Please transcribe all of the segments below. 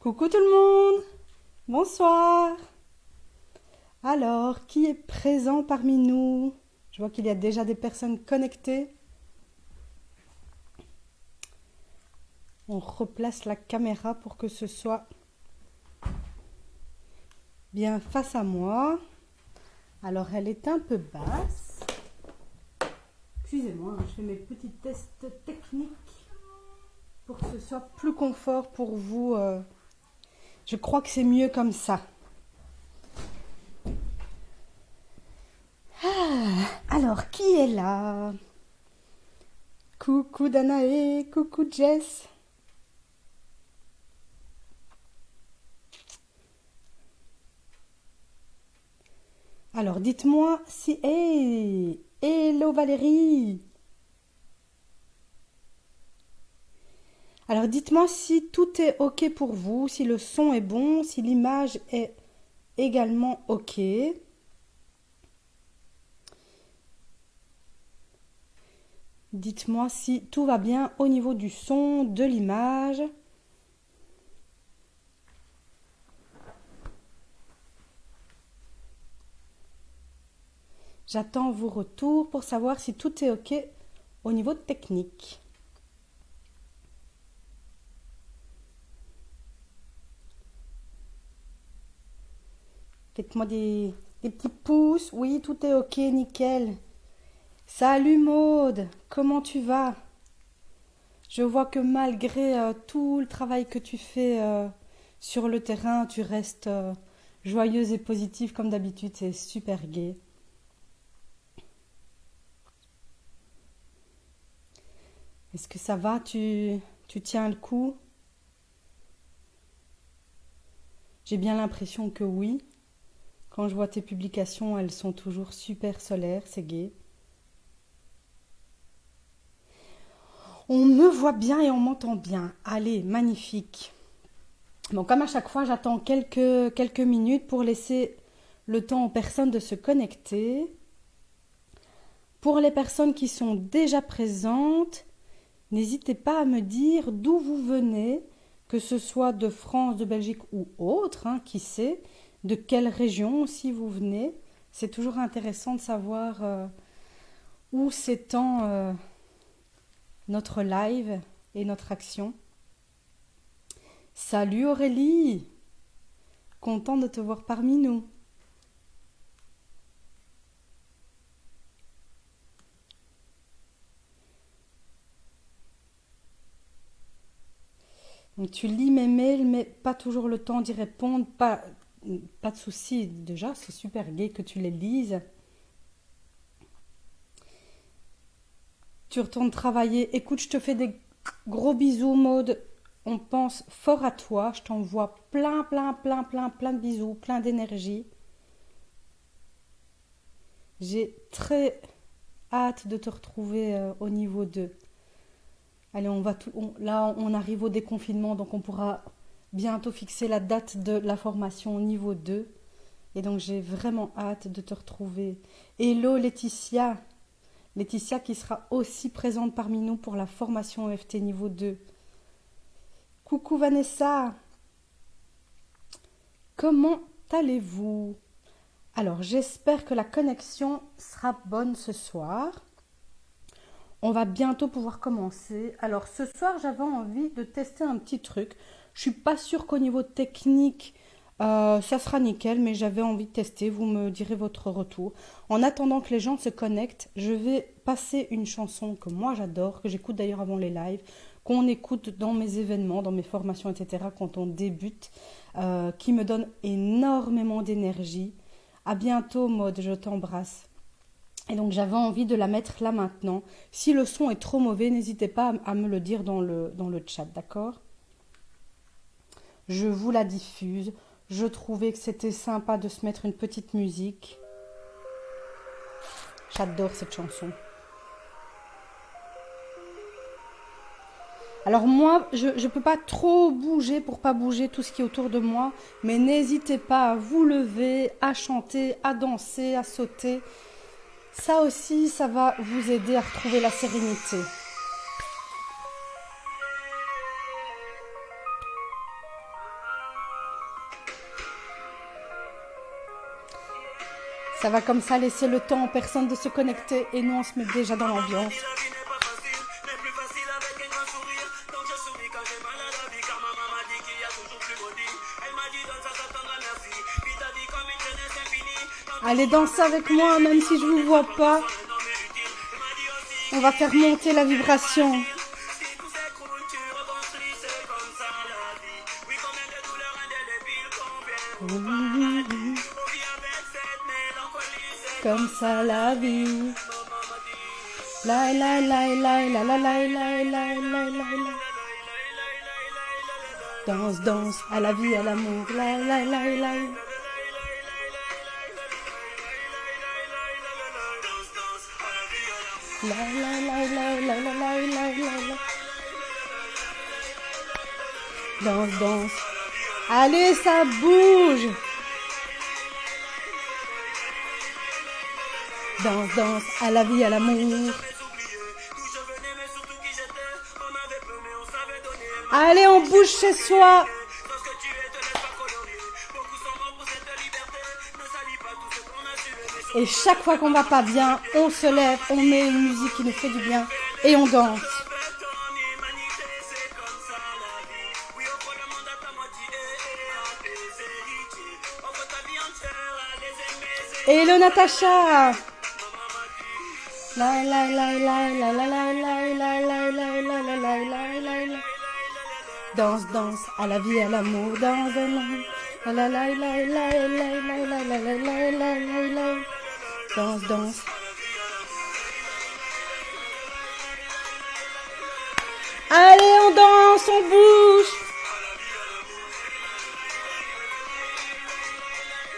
Coucou tout le monde, bonsoir. Alors, qui est présent parmi nous? Je vois qu'il y a déjà des personnes connectées. On replace la caméra pour que ce soit bien face à moi. Alors, elle est un peu basse. Excusez-moi, je fais mes petits tests techniques pour que ce soit plus confort pour vous. Je crois que c'est mieux comme ça. Alors, qui est là? Coucou Danae, coucou Jess. Alors, dites-moi si... Hey! Hello Valérie! Alors, dites-moi si tout est OK pour vous, si le son est bon, si l'image est également OK. Dites-moi si tout va bien au niveau du son, de l'image. J'attends vos retours pour savoir si tout est OK au niveau technique. Faites-moi des petits pouces. Oui, tout est OK, nickel. Salut Maude, comment tu vas? Je vois que malgré tout le travail que tu fais sur le terrain, tu restes joyeuse et positive comme d'habitude. C'est super gai. Est-ce que ça va? Tu tiens le coup? J'ai bien l'impression que oui. Quand je vois tes publications, elles sont toujours super solaires, c'est gai. On me voit bien et on m'entend bien. Allez, magnifique. Bon, comme à chaque fois, j'attends quelques minutes pour laisser le temps aux personnes de se connecter. Pour les personnes qui sont déjà présentes, n'hésitez pas à me dire d'où vous venez, que ce soit de France, de Belgique ou autre, hein, qui sait, de quelle région aussi vous venez. C'est toujours intéressant de savoir où s'étend notre live et notre action. Salut Aurélie, content de te voir parmi nous. Donc tu lis mes mails, mais pas toujours le temps d'y répondre. Pas de souci, déjà, c'est super gai que tu les lises. Tu retournes travailler. Écoute, je te fais des gros bisous, Maude. On pense fort à toi. Je t'envoie plein de bisous, plein d'énergie. J'ai très hâte de te retrouver au niveau 2. Allez, là, on arrive au déconfinement, donc on pourra bientôt fixer la date de la formation au niveau 2. Et donc, j'ai vraiment hâte de te retrouver. Hello Laetitia. Laetitia qui sera aussi présente parmi nous pour la formation EFT niveau 2. Coucou Vanessa. Comment allez-vous? Alors, j'espère que la connexion sera bonne ce soir. On va bientôt pouvoir commencer. Alors, ce soir, j'avais envie de tester un petit truc. Je suis pas sûre qu'au niveau technique, ça sera nickel, mais j'avais envie de tester. Vous me direz votre retour. En attendant que les gens se connectent, je vais passer une chanson que moi j'adore, que j'écoute d'ailleurs avant les lives, qu'on écoute dans mes événements, dans mes formations, etc., quand on débute, qui me donne énormément d'énergie. À bientôt, Maud, je t'embrasse. Et donc j'avais envie de la mettre là maintenant. Si le son est trop mauvais, n'hésitez pas à me le dire dans le chat, d'accord? Je vous la diffuse. Je trouvais que c'était sympa de se mettre une petite musique. J'adore cette chanson. Alors moi, je ne peux pas trop bouger pour pas bouger tout ce qui est autour de moi, mais n'hésitez pas à vous lever, à chanter, à danser, à sauter. Ça aussi, ça va vous aider à retrouver la sérénité. Ça va comme ça laisser le temps aux personnes de se connecter et nous on se met déjà dans l'ambiance. Allez danser avec moi même si je vous vois pas. On va faire monter la vibration. Comme ça la vie. La la la la la la la la la la la. Danse, danse, à la vie, à l'amour. La la la la. La la la la la la la la la. Danse, danse. Allez, ça bouge. Danse, danse, à la vie, à l'amour. Allez, on bouge chez soi. Et chaque fois qu'on va pas bien, on se lève, on met une musique qui nous fait du bien et on danse. Hello Natacha. La la la la la la la la la la la la la la la la. Danse, danse, à la vie, à l'amour, danse, la la la la la la la la la la la la la. Danse, danse. Allez, on danse, on bouge.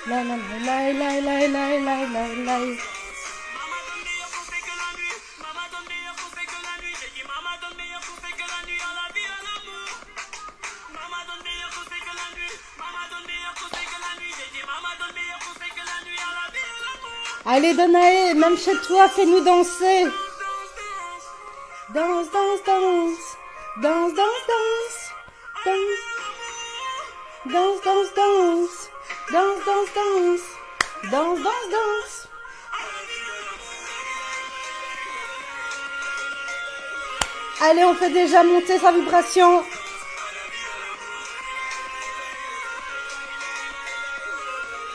La la la la la la la la la. Allez Danae, même chez toi, fais-nous danser. Danse, danse, danse. Danse, danse, danse. Danse, danse, danse. Danse, danse, danse. Danse, danse, danse. Allez, on fait déjà monter sa vibration.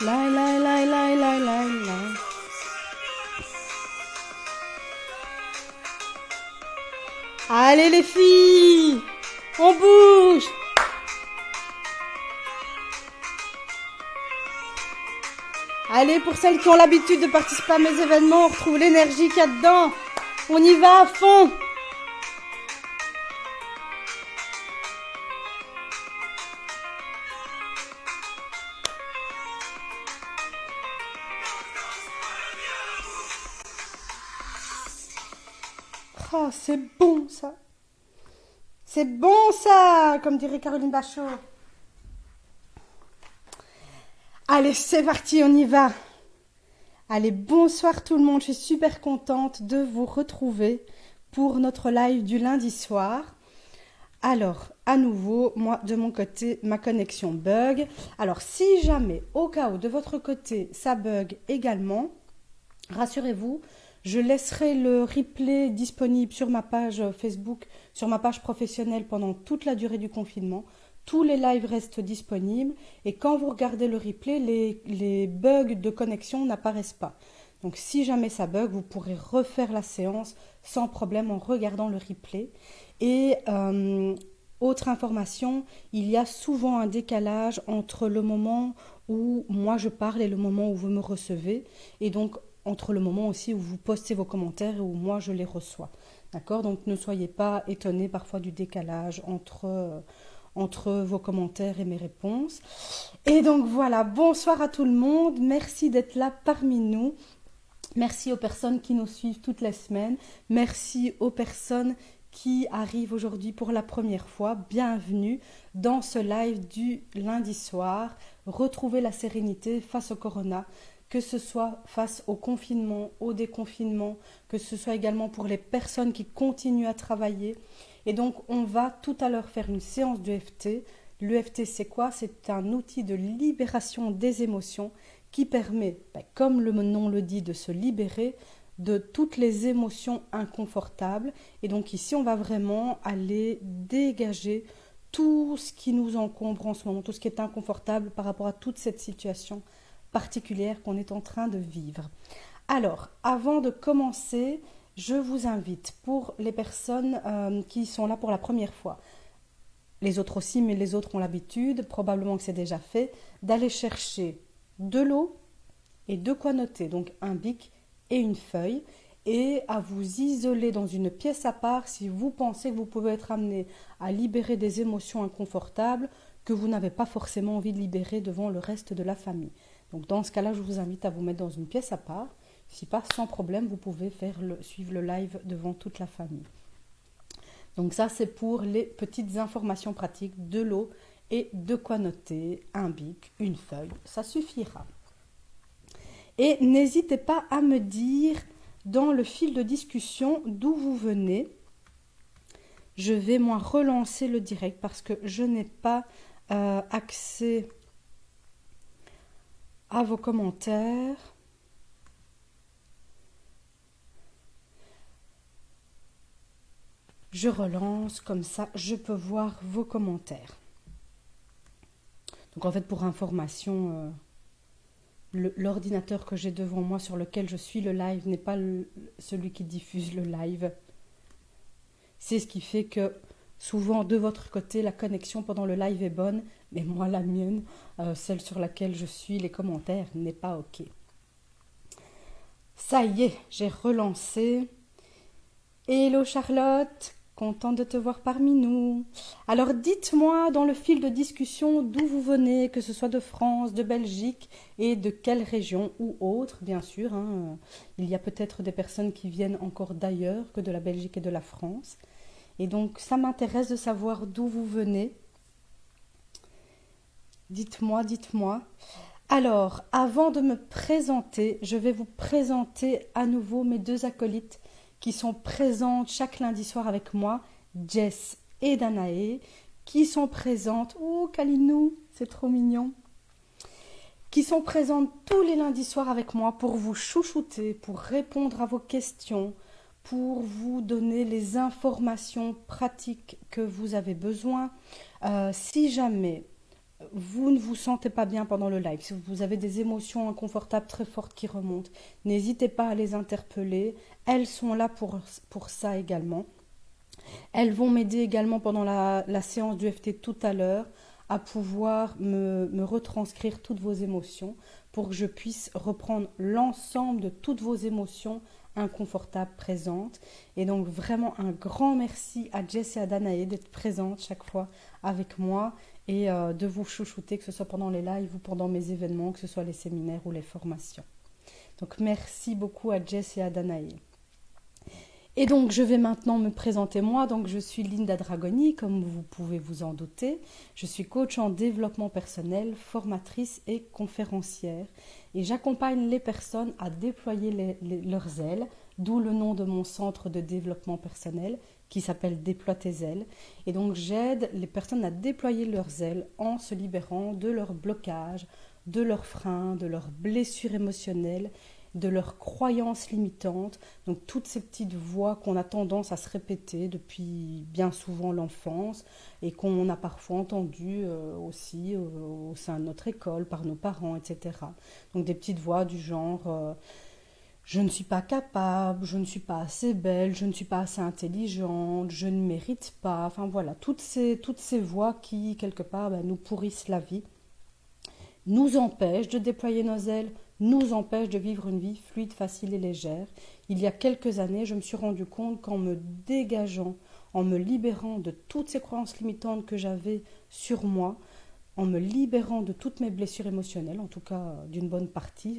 La la la la la la la. Allez les filles, on bouge. Allez, pour celles qui ont l'habitude de participer à mes événements, on retrouve l'énergie qu'il y a dedans. On y va à fond. Oh, c'est bon ça. C'est bon ça, comme dirait Caroline Bachot. Allez, c'est parti, on y va. Allez, bonsoir tout le monde. Je suis super contente de vous retrouver pour notre live du lundi soir. Alors, à nouveau, moi, de mon côté, ma connexion bug. Alors, si jamais, au cas où, de votre côté, ça bug également, rassurez-vous, je laisserai le replay disponible sur ma page Facebook, sur ma page professionnelle pendant toute la durée du confinement. Tous les lives restent disponibles et quand vous regardez le replay, les bugs de connexion n'apparaissent pas. Donc si jamais ça bug, vous pourrez refaire la séance sans problème en regardant le replay. Et autre information, il y a souvent un décalage entre le moment où moi je parle et le moment où vous me recevez. Et donc entre le moment aussi où vous postez vos commentaires et où moi je les reçois. D'accord ? Donc ne soyez pas étonnés parfois du décalage entre vos commentaires et mes réponses. Et donc voilà, bonsoir à tout le monde. Merci d'être là parmi nous. Merci aux personnes qui nous suivent toutes les semaines. Merci aux personnes qui arrivent aujourd'hui pour la première fois. Bienvenue dans ce live du lundi soir. Retrouvez la sérénité face au corona, que ce soit face au confinement, au déconfinement, que ce soit également pour les personnes qui continuent à travailler. Et donc, on va tout à l'heure faire une séance d'EFT. L'EFT, c'est quoi ? C'est un outil de libération des émotions qui permet, comme le nom le dit, de se libérer de toutes les émotions inconfortables. Et donc ici, on va vraiment aller dégager tout ce qui nous encombre en ce moment, tout ce qui est inconfortable par rapport à toute cette situation particulière qu'on est en train de vivre. Alors, avant de commencer, je vous invite, pour les personnes qui sont là pour la première fois, les autres aussi, mais les autres ont l'habitude, probablement que c'est déjà fait, d'aller chercher de l'eau et de quoi noter, donc un bic et une feuille, et à vous isoler dans une pièce à part si vous pensez que vous pouvez être amené à libérer des émotions inconfortables que vous n'avez pas forcément envie de libérer devant le reste de la famille. Donc dans ce cas-là, je vous invite à vous mettre dans une pièce à part. Si pas, sans problème, vous pouvez suivre le live devant toute la famille. Donc ça, c'est pour les petites informations pratiques, de l'eau et de quoi noter, un bic, une feuille, ça suffira. Et n'hésitez pas à me dire dans le fil de discussion d'où vous venez. Je vais moi relancer le direct parce que je n'ai pas accès à vos commentaires. Je relance, comme ça je peux voir vos commentaires. Donc en fait, pour information, l'ordinateur que j'ai devant moi sur lequel je suis le live n'est pas celui qui diffuse le live. C'est ce qui fait que souvent de votre côté la connexion pendant le live est bonne, mais moi la mienne, celle sur laquelle je suis, les commentaires, n'est pas ok. Ça y est, j'ai relancé. Hello Charlotte, contente de te voir parmi nous. Alors dites-moi dans le fil de discussion d'où vous venez, que ce soit de France, de Belgique et de quelle région ou autre, bien sûr. Il y a peut-être des personnes qui viennent encore d'ailleurs que de la Belgique et de la France. Et donc ça m'intéresse de savoir d'où vous venez. Dites-moi, dites-moi. Alors, avant de me présenter, je vais vous présenter à nouveau mes deux acolytes qui sont présentes chaque lundi soir avec moi, Jess et Danae, qui sont présentes, oh Kalinou, c'est trop mignon, qui sont présentes tous les lundis soirs avec moi pour vous chouchouter, pour répondre à vos questions, pour vous donner les informations pratiques que vous avez besoin. Si jamais vous ne vous sentez pas bien pendant le live, si vous avez des émotions inconfortables très fortes qui remontent, n'hésitez pas à les interpeller. Elles sont là pour ça également. Elles vont m'aider également pendant la séance du FT tout à l'heure à pouvoir me retranscrire toutes vos émotions pour que je puisse reprendre l'ensemble de toutes vos émotions inconfortables présentes. Et donc vraiment un grand merci à Jess et à Danae d'être présentes chaque fois avec moi et de vous chouchouter, que ce soit pendant les lives ou pendant mes événements, que ce soit les séminaires ou les formations. Donc merci beaucoup à Jess et à Danae. Et donc je vais maintenant me présenter moi. Donc je suis Linda Dragoni, comme vous pouvez vous en douter. Je suis coach en développement personnel, formatrice et conférencière. Et j'accompagne les personnes à déployer leurs ailes, d'où le nom de mon centre de développement personnel qui s'appelle Déploie tes ailes. Et donc j'aide les personnes à déployer leurs ailes en se libérant de leurs blocages, de leurs freins, de leurs blessures émotionnelles, de leurs croyances limitantes, donc toutes ces petites voix qu'on a tendance à se répéter depuis bien souvent l'enfance et qu'on a parfois entendues aussi au sein de notre école, par nos parents, etc. Donc des petites voix du genre je ne suis pas capable, je ne suis pas assez belle, je ne suis pas assez intelligente, je ne mérite pas, enfin voilà, toutes ces voix qui quelque part nous pourrissent la vie, nous empêchent de déployer nos ailes, nous empêche de vivre une vie fluide, facile et légère. Il y a quelques années, je me suis rendu compte qu'en me dégageant, en me libérant de toutes ces croyances limitantes que j'avais sur moi, en me libérant de toutes mes blessures émotionnelles, en tout cas d'une bonne partie,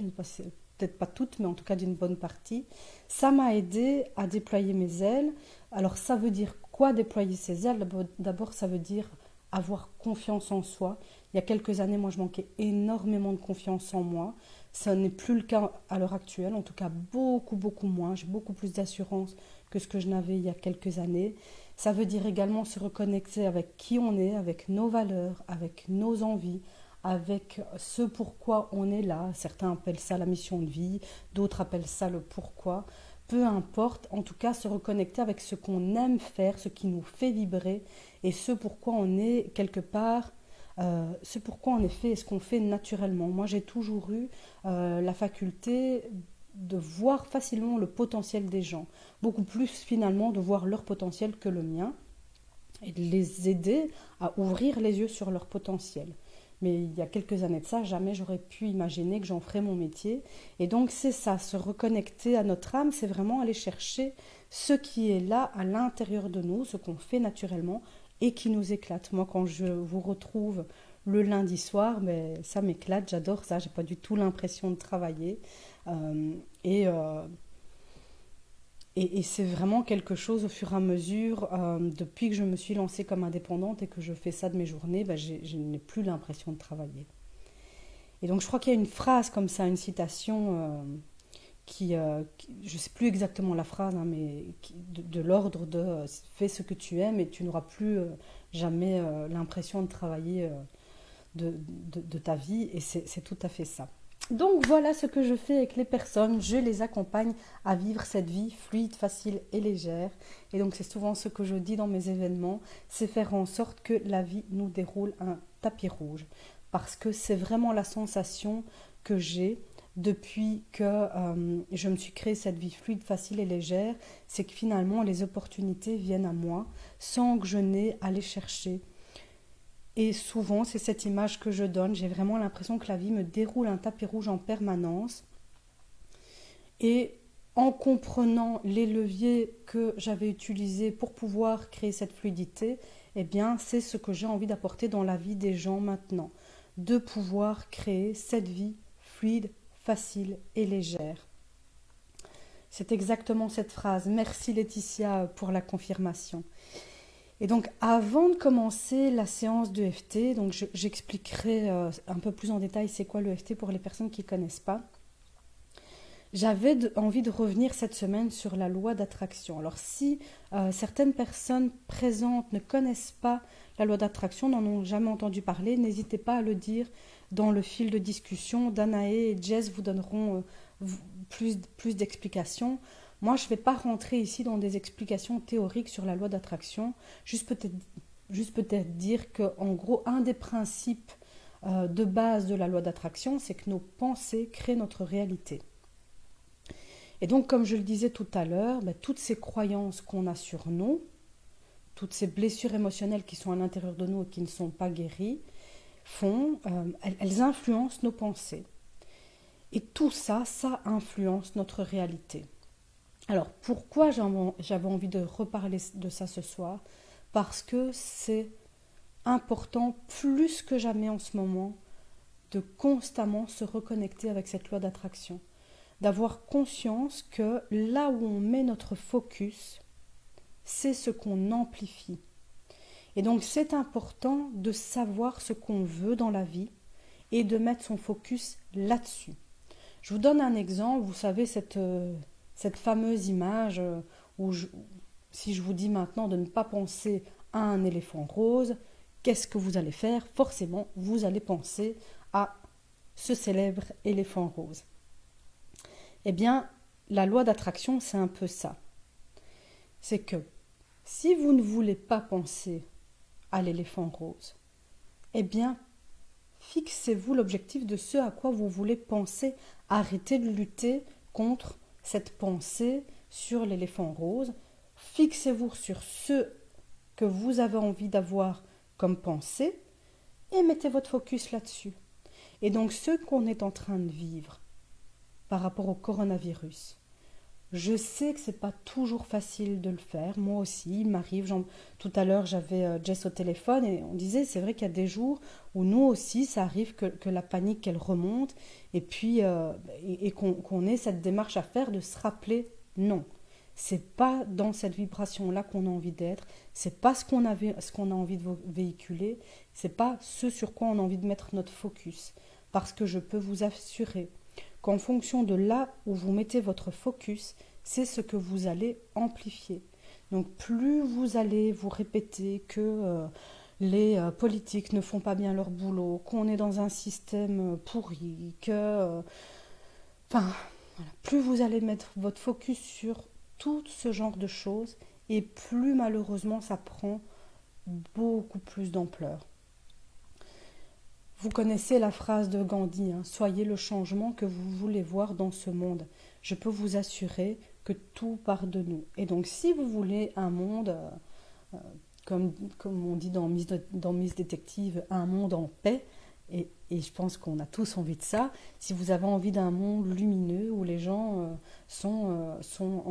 peut-être pas toutes, mais en tout cas d'une bonne partie, ça m'a aidé à déployer mes ailes. Alors ça veut dire quoi déployer ses ailes? D'abord, ça veut dire avoir confiance en soi. Il y a quelques années, moi, je manquais énormément de confiance en moi. Ça n'est plus le cas à l'heure actuelle, en tout cas beaucoup, beaucoup moins. J'ai beaucoup plus d'assurance que ce que je n'avais il y a quelques années. Ça veut dire également se reconnecter avec qui on est, avec nos valeurs, avec nos envies, avec ce pourquoi on est là. Certains appellent ça la mission de vie, d'autres appellent ça le pourquoi. Peu importe, en tout cas se reconnecter avec ce qu'on aime faire, ce qui nous fait vibrer et ce pourquoi on est quelque part, ce pourquoi on est fait et ce qu'on fait naturellement. Moi j'ai toujours eu la faculté de voir facilement le potentiel des gens, beaucoup plus finalement de voir leur potentiel que le mien et de les aider à ouvrir les yeux sur leur potentiel. Mais il y a quelques années de ça, jamais j'aurais pu imaginer que j'en ferais mon métier. Et donc c'est ça, se reconnecter à notre âme, c'est vraiment aller chercher ce qui est là à l'intérieur de nous, ce qu'on fait naturellement et qui nous éclate. Moi, quand je vous retrouve le lundi soir, ben, ça m'éclate, j'adore ça, j'ai pas du tout l'impression de travailler. Euh, et, euh, et c'est vraiment quelque chose au fur et à mesure, depuis que je me suis lancée comme indépendante et que je fais ça de mes journées, ben, je n'ai plus l'impression de travailler. Et donc je crois qu'il y a une phrase comme ça, une citation je ne sais plus exactement la phrase, hein, mais de l'ordre de fais ce que tu aimes et tu n'auras plus jamais l'impression de travailler de ta vie. Et c'est tout à fait ça. Donc voilà ce que je fais avec les personnes, je les accompagne à vivre cette vie fluide, facile et légère. Et donc c'est souvent ce que je dis dans mes événements, c'est faire en sorte que la vie nous déroule un tapis rouge. Parce que c'est vraiment la sensation que j'ai depuis que je me suis créé cette vie fluide, facile et légère, c'est que finalement les opportunités viennent à moi sans que je n'ai à les chercher. Et souvent, c'est cette image que je donne. J'ai vraiment l'impression que la vie me déroule un tapis rouge en permanence. Et en comprenant les leviers que j'avais utilisés pour pouvoir créer cette fluidité, eh bien, c'est ce que j'ai envie d'apporter dans la vie des gens maintenant. De pouvoir créer cette vie fluide, facile et légère. C'est exactement cette phrase. Merci Laetitia pour la confirmation. Et donc, avant de commencer la séance de FT, donc j'expliquerai un peu plus en détail c'est quoi le FT pour les personnes qui ne connaissent pas. J'avais envie de revenir cette semaine sur la loi d'attraction. Alors, si certaines personnes présentes ne connaissent pas la loi d'attraction, n'en ont jamais entendu parler, n'hésitez pas à le dire dans le fil de discussion. Danae et Jess vous donneront plus d'explications. Moi, je ne vais pas rentrer ici dans des explications théoriques sur la loi d'attraction, juste peut-être dire qu'en gros, un des principes de base de la loi d'attraction, c'est que nos pensées créent notre réalité. Et donc, comme je le disais tout à l'heure, toutes ces croyances qu'on a sur nous, toutes ces blessures émotionnelles qui sont à l'intérieur de nous et qui ne sont pas guéries, elles influencent nos pensées. Et tout ça, ça influence notre réalité. Alors, pourquoi j'avais envie de reparler de ça ce soir? Parce que c'est important, plus que jamais en ce moment, de constamment se reconnecter avec cette loi d'attraction. D'avoir conscience que là où on met notre focus, c'est ce qu'on amplifie. Et donc, c'est important de savoir ce qu'on veut dans la vie et de mettre son focus là-dessus. Je vous donne un exemple, vous savez, cette fameuse image où si je vous dis maintenant de ne pas penser à un éléphant rose, qu'est-ce que vous allez faire? Forcément, vous allez penser à ce célèbre éléphant rose. Eh bien, la loi d'attraction, c'est un peu ça. C'est que si vous ne voulez pas penser à l'éléphant rose, eh bien, fixez-vous l'objectif de ce à quoi vous voulez penser. Arrêtez de lutter contre cette pensée sur l'éléphant rose. Fixez-vous sur ce que vous avez envie d'avoir comme pensée et mettez votre focus là-dessus. Et donc, ce qu'on est en train de vivre par rapport au coronavirus, je sais que c'est pas toujours facile de le faire. Moi aussi, il m'arrive. Tout à l'heure, j'avais Jess au téléphone et on disait, c'est vrai qu'il y a des jours où nous aussi, ça arrive que la panique, elle remonte et puis qu'on ait cette démarche à faire de se rappeler, non, c'est pas dans cette vibration-là qu'on a envie d'être. C'est pas ce qu'on a envie de véhiculer. C'est pas ce sur quoi on a envie de mettre notre focus. Parce que je peux vous assurer qu'en fonction de là où vous mettez votre focus, c'est ce que vous allez amplifier. Donc plus vous allez vous répéter que les politiques ne font pas bien leur boulot, qu'on est dans un système pourri, enfin, voilà, plus vous allez mettre votre focus sur tout ce genre de choses, et plus malheureusement ça prend beaucoup plus d'ampleur. Vous connaissez la phrase de Gandhi, hein, soyez le changement que vous voulez voir dans ce monde. Je peux vous assurer que tout part de nous. Et donc si vous voulez un monde, euh, comme on dit dans Miss Détective, un monde en paix, et je pense qu'on a tous envie de ça, si vous avez envie d'un monde lumineux où les gens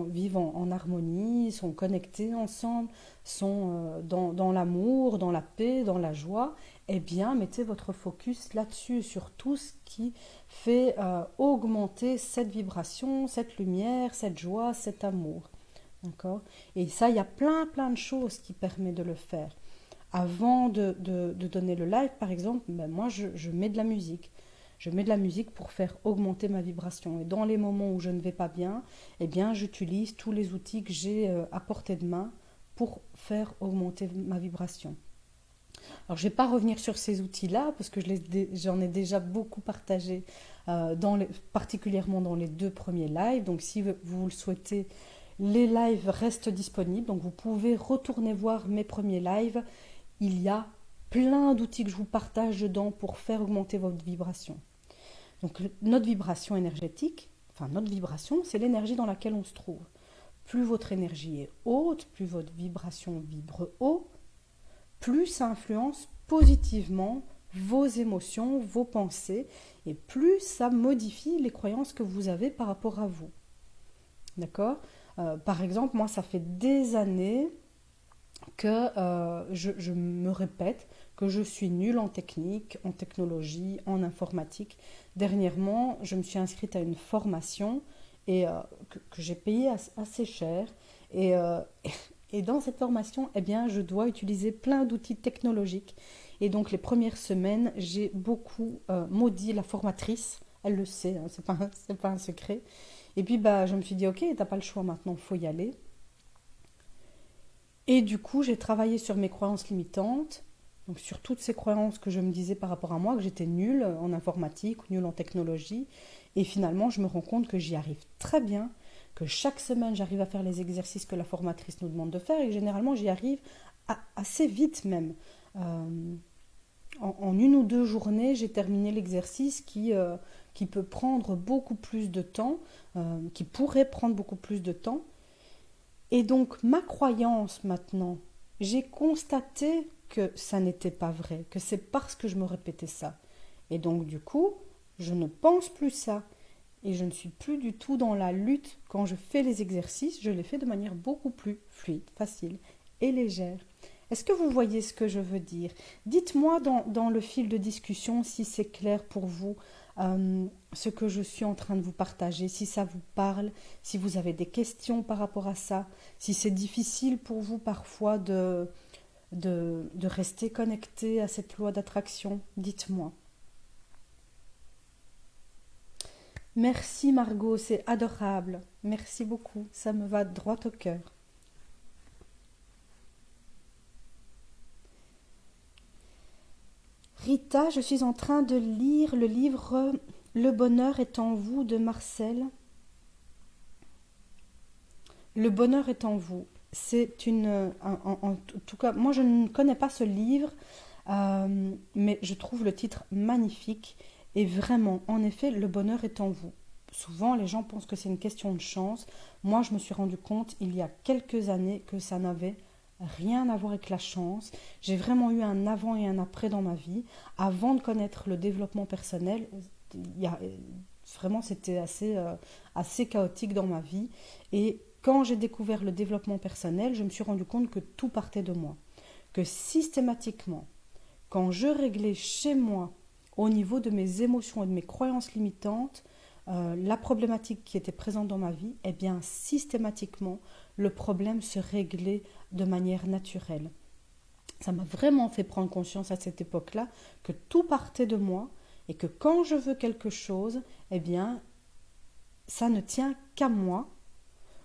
vivent en harmonie, sont connectés ensemble, sont dans l'amour, dans la paix, dans la joie, eh bien, mettez votre focus là-dessus, sur tout ce qui fait augmenter cette vibration, cette lumière, cette joie, cet amour. D'accord? Et ça, il y a plein de choses qui permettent de le faire. Avant de donner le live, par exemple, ben moi, je mets de la musique. Je mets de la musique pour faire augmenter ma vibration. Et dans les moments où je ne vais pas bien, eh bien, j'utilise tous les outils que j'ai à portée de main pour faire augmenter ma vibration. Alors, je ne vais pas revenir sur ces outils-là parce que j'en ai déjà beaucoup partagé, particulièrement dans les 2 premiers lives. Donc, si vous le souhaitez, les lives restent disponibles. Donc, vous pouvez retourner voir mes premiers lives. Il y a plein d'outils que je vous partage dedans pour faire augmenter votre vibration. Donc, notre vibration énergétique, enfin, notre vibration, c'est l'énergie dans laquelle on se trouve. Plus votre énergie est haute, plus votre vibration vibre haut, plus ça influence positivement vos émotions, vos pensées, et plus ça modifie les croyances que vous avez par rapport à vous. D'accord? Par exemple, moi, ça fait des années que je me répète que je suis nulle en technique, en technologie, en informatique. Dernièrement, je me suis inscrite à une formation et que j'ai payé assez cher. Et, euh, et dans cette formation, eh bien, je dois utiliser plein d'outils technologiques. Et donc, les premières semaines, j'ai beaucoup maudit la formatrice. Elle le sait, hein, c'est pas un secret. Et puis, bah, je me suis dit, ok, t'as pas le choix maintenant, il faut y aller. Et du coup, j'ai travaillé sur mes croyances limitantes, donc sur toutes ces croyances que je me disais par rapport à moi, que j'étais nulle en informatique ou nulle en technologie. Et finalement, je me rends compte que j'y arrive très bien, que chaque semaine, j'arrive à faire les exercices que la formatrice nous demande de faire et que généralement, j'y arrive assez vite même. Euh, en 1 ou 2 journées, j'ai terminé l'exercice qui peut prendre beaucoup plus de temps, qui pourrait prendre beaucoup plus de temps. Et donc ma croyance maintenant, j'ai constaté que ça n'était pas vrai, que c'est parce que je me répétais ça. Et donc du coup, je ne pense plus ça. Et je ne suis plus du tout dans la lutte. Quand je fais les exercices, je les fais de manière beaucoup plus fluide, facile et légère. Est-ce que vous voyez ce que je veux dire? Dites-moi dans le fil de discussion si c'est clair pour vous, ce que je suis en train de vous partager, si ça vous parle, si vous avez des questions par rapport à ça, si c'est difficile pour vous parfois de rester connecté à cette loi d'attraction, dites-moi. Merci Margot, c'est adorable. Merci beaucoup, ça me va droit au cœur. Rita, je suis en train de lire le livre Le bonheur est en vous de Marcel. Le bonheur est en vous. C'est en tout cas, moi je ne connais pas ce livre, mais je trouve le titre magnifique. Et vraiment, en effet, le bonheur est en vous. Souvent, les gens pensent que c'est une question de chance. Moi, je me suis rendu compte il y a quelques années que ça n'avait rien à voir avec la chance. J'ai vraiment eu un avant et un après dans ma vie. Avant de connaître le développement personnel, vraiment, c'était assez chaotique dans ma vie. Et quand j'ai découvert le développement personnel, je me suis rendu compte que tout partait de moi. Que systématiquement, quand je réglais chez moi, au niveau de mes émotions et de mes croyances limitantes, la problématique qui était présente dans ma vie, eh bien systématiquement, le problème se réglait de manière naturelle. Ça m'a vraiment fait prendre conscience à cette époque-là que tout partait de moi et que quand je veux quelque chose, eh bien, ça ne tient qu'à moi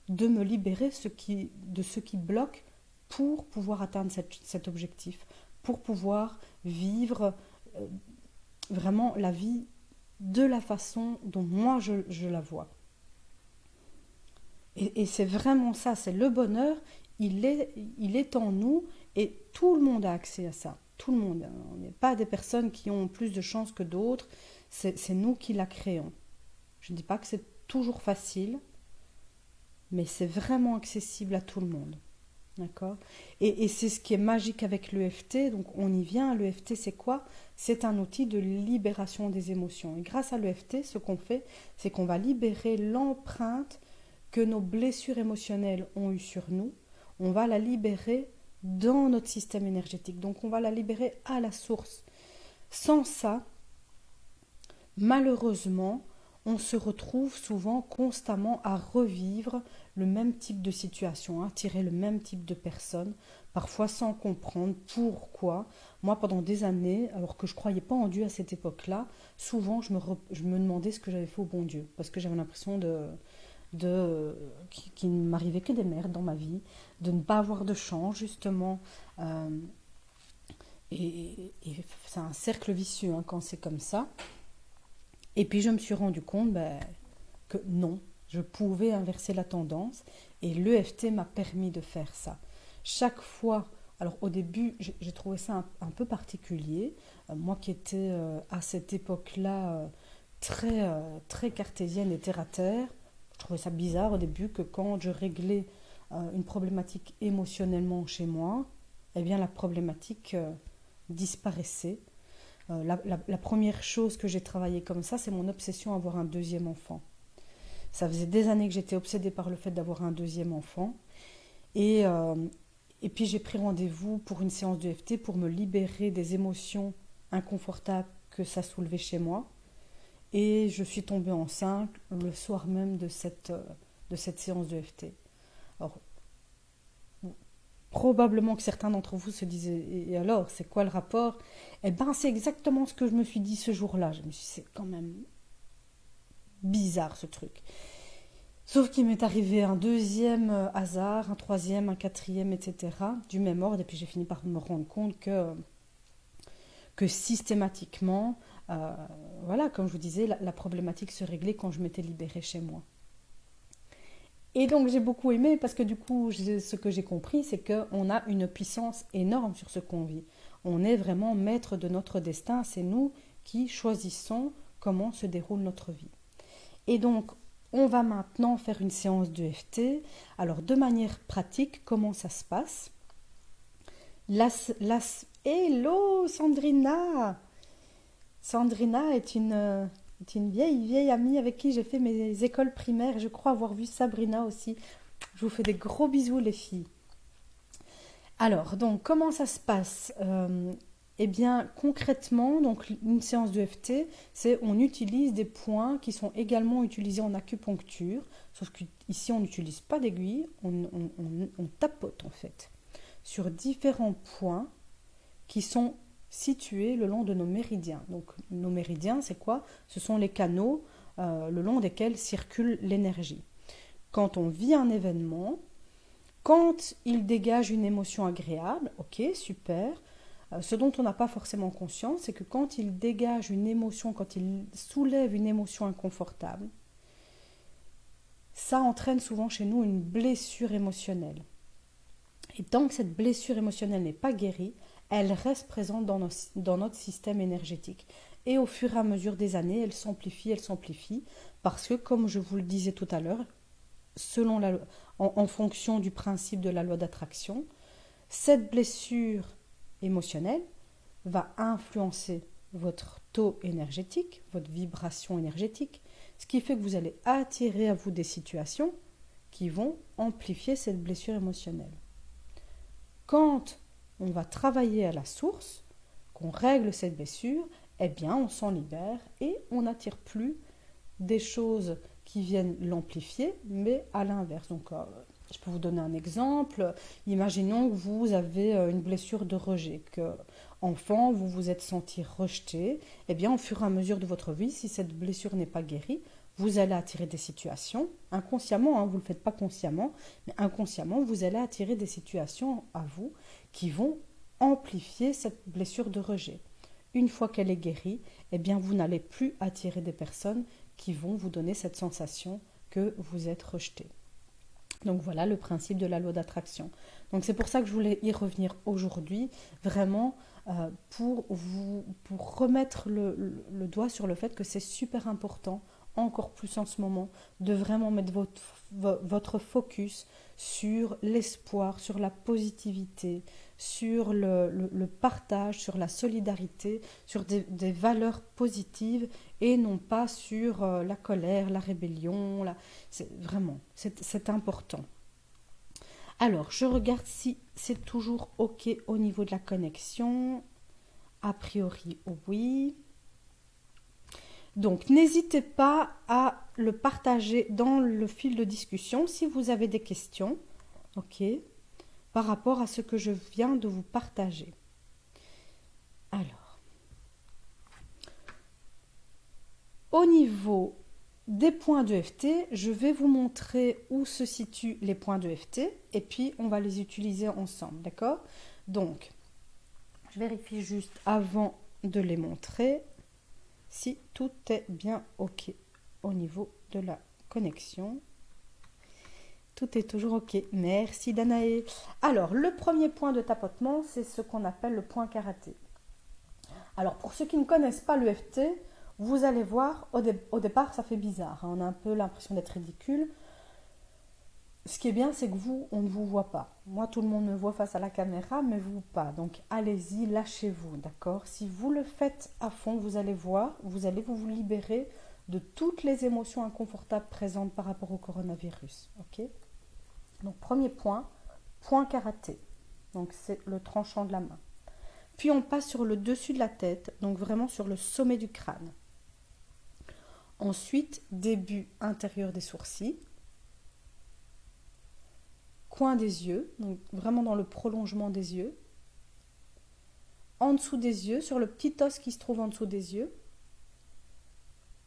de me libérer de ce qui bloque pour pouvoir atteindre cet objectif, pour pouvoir vivre vraiment la vie de la façon dont moi je la vois. Et c'est vraiment ça, c'est le bonheur, il est en nous et tout le monde a accès à ça. Tout le monde. On n'est pas des personnes qui ont plus de chance que d'autres, c'est nous qui la créons. Je ne dis pas que c'est toujours facile, mais c'est vraiment accessible à tout le monde. D'accord. Et c'est ce qui est magique avec l'EFT. Donc on y vient. L'EFT, c'est quoi? C'est un outil de libération des émotions. Et grâce à l'EFT, ce qu'on fait, c'est qu'on va libérer l'empreinte que nos blessures émotionnelles ont eue sur nous. On va la libérer dans notre système énergétique. Donc on va la libérer à la source. Sans ça, malheureusement, on se retrouve souvent constamment à revivre le même type de situation, à attirer le même type de personnes, parfois sans comprendre pourquoi. Moi, pendant des années, alors que je ne croyais pas en Dieu à cette époque-là, souvent je me demandais ce que j'avais fait au bon Dieu, parce que j'avais l'impression qu'il ne m'arrivait que des merdes dans ma vie, de ne pas avoir de chance, justement. Euh, et c'est un cercle vicieux hein, quand c'est comme ça. Et puis je me suis rendu compte que non, je pouvais inverser la tendance et l'EFT m'a permis de faire ça. Chaque fois, alors au début j'ai trouvé ça un peu particulier, moi qui étais à cette époque-là très cartésienne et terre à terre, je trouvais ça bizarre au début que quand je réglais une problématique émotionnellement chez moi, eh bien la problématique disparaissait. La première chose que j'ai travaillée comme ça, c'est mon obsession à avoir un deuxième enfant. Ça faisait des années que j'étais obsédée par le fait d'avoir un deuxième enfant. Et, euh, et puis j'ai pris rendez-vous pour une séance d'EFT pour me libérer des émotions inconfortables que ça soulevait chez moi. Et je suis tombée enceinte le soir même de cette séance d'EFT. Alors, probablement que certains d'entre vous se disaient et alors, c'est quoi le rapport? Eh bien, c'est exactement ce que je me suis dit ce jour-là. Je me suis dit, c'est quand même bizarre ce truc. Sauf qu'il m'est arrivé un deuxième hasard, un troisième, un quatrième, etc. du même ordre. Et puis j'ai fini par me rendre compte que systématiquement, voilà, comme je vous disais, la problématique se réglait quand je m'étais libérée chez moi. Et donc j'ai beaucoup aimé parce que du coup, ce que j'ai compris, c'est qu'on a une puissance énorme sur ce qu'on vit. On est vraiment maître de notre destin, c'est nous qui choisissons comment se déroule notre vie. Et donc, on va maintenant faire une séance d'EFT. Alors, de manière pratique, comment ça se passe? Hello Sandrina! Sandrina est une vieille amie avec qui j'ai fait mes écoles primaires. Je crois avoir vu Sabrina aussi. Je vous fais des gros bisous les filles. Alors, donc, comment ça se passe? Eh bien, concrètement, donc, une séance de FT, c'est on utilise des points qui sont également utilisés en acupuncture, sauf qu'ici, on n'utilise pas d'aiguille, on tapote en fait, sur différents points qui sont situés le long de nos méridiens. Donc, nos méridiens, c'est quoi? Ce sont les canaux le long desquels circule l'énergie. Quand on vit un événement, quand il dégage une émotion agréable, ok, super. Ce dont on n'a pas forcément conscience, c'est que quand il dégage une émotion, quand il soulève une émotion inconfortable, ça entraîne souvent chez nous une blessure émotionnelle. Et tant que cette blessure émotionnelle n'est pas guérie, elle reste présente dans notre système énergétique. Et au fur et à mesure des années, elle s'amplifie, parce que, comme je vous le disais tout à l'heure, en fonction du principe de la loi d'attraction, cette blessure émotionnelle va influencer votre taux énergétique, votre vibration énergétique, ce qui fait que vous allez attirer à vous des situations qui vont amplifier cette blessure émotionnelle. Quand on va travailler à la source, qu'on règle cette blessure, eh bien on s'en libère et on n'attire plus des choses qui viennent l'amplifier, mais à l'inverse. Donc, je peux vous donner un exemple. Imaginons que vous avez une blessure de rejet, que enfant, vous vous êtes senti rejeté. Eh bien, au fur et à mesure de votre vie, si cette blessure n'est pas guérie, vous allez attirer des situations, inconsciemment, hein, vous ne le faites pas consciemment, mais inconsciemment, vous allez attirer des situations à vous qui vont amplifier cette blessure de rejet. Une fois qu'elle est guérie, eh bien, vous n'allez plus attirer des personnes qui vont vous donner cette sensation que vous êtes rejeté. Donc voilà le principe de la loi d'attraction. Donc c'est pour ça que je voulais y revenir aujourd'hui, vraiment pour remettre le doigt sur le fait que c'est super important, encore plus en ce moment, de vraiment mettre votre focus sur l'espoir, sur la positivité, sur le partage, sur la solidarité, sur des valeurs positives et non pas sur la colère, la rébellion. C'est important. Alors, je regarde si c'est toujours OK au niveau de la connexion. A priori, oui. Donc, n'hésitez pas à le partager dans le fil de discussion si vous avez des questions, OK, par rapport à ce que je viens de vous partager. Alors, au niveau des points d'EFT, je vais vous montrer où se situent les points d'EFT et puis on va les utiliser ensemble, d'accord? Donc, je vérifie juste avant de les montrer si tout est bien OK au niveau de la connexion. Tout est toujours OK. Merci Danae. Alors, le premier point de tapotement, c'est ce qu'on appelle le point karaté. Alors, pour ceux qui ne connaissent pas l'EFT, vous allez voir, au départ, ça fait bizarre. On a un peu l'impression d'être ridicule. Ce qui est bien, c'est que vous, on ne vous voit pas. Moi, tout le monde me voit face à la caméra, mais vous pas. Donc, allez-y, lâchez-vous, d'accord? Si vous le faites à fond, vous allez voir, vous allez vous libérer de toutes les émotions inconfortables présentes par rapport au coronavirus, ok? Donc, premier point, point karaté. Donc, c'est le tranchant de la main. Puis, on passe sur le dessus de la tête, donc vraiment sur le sommet du crâne. Ensuite, début intérieur des sourcils. Coin des yeux, donc vraiment dans le prolongement des yeux. En dessous des yeux, sur le petit os qui se trouve en dessous des yeux.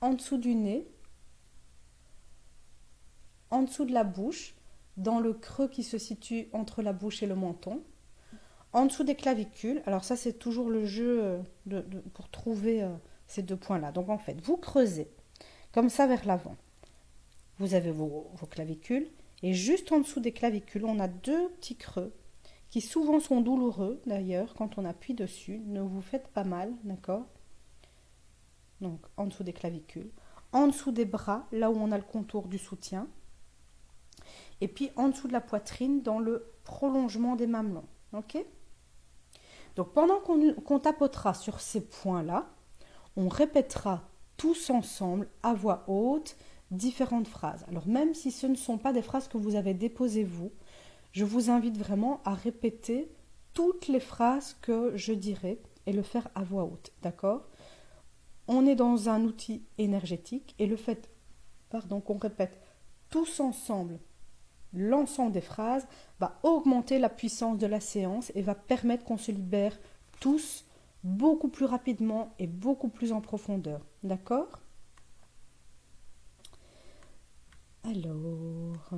En dessous du nez. En dessous de la bouche, dans le creux qui se situe entre la bouche et le menton. En dessous des clavicules, alors ça c'est toujours le jeu pour trouver ces deux points-là. Donc en fait, vous creusez comme ça vers l'avant. Vous avez vos clavicules. Et juste en dessous des clavicules, on a deux petits creux qui souvent sont douloureux d'ailleurs quand on appuie dessus. Ne vous faites pas mal, d'accord? Donc en dessous des clavicules. En dessous des bras, là où on a le contour du soutien. Et puis en dessous de la poitrine, dans le prolongement des mamelons. Ok? Donc pendant qu'on tapotera sur ces points-là, on répétera tous ensemble à voix haute différentes phrases. Alors même si ce ne sont pas des phrases que vous avez déposées vous, je vous invite vraiment à répéter toutes les phrases que je dirai et le faire à voix haute, d'accord? On est dans un outil énergétique et le fait qu'on répète tous ensemble l'ensemble des phrases va augmenter la puissance de la séance et va permettre qu'on se libère tous beaucoup plus rapidement et beaucoup plus en profondeur, d'accord? Alors,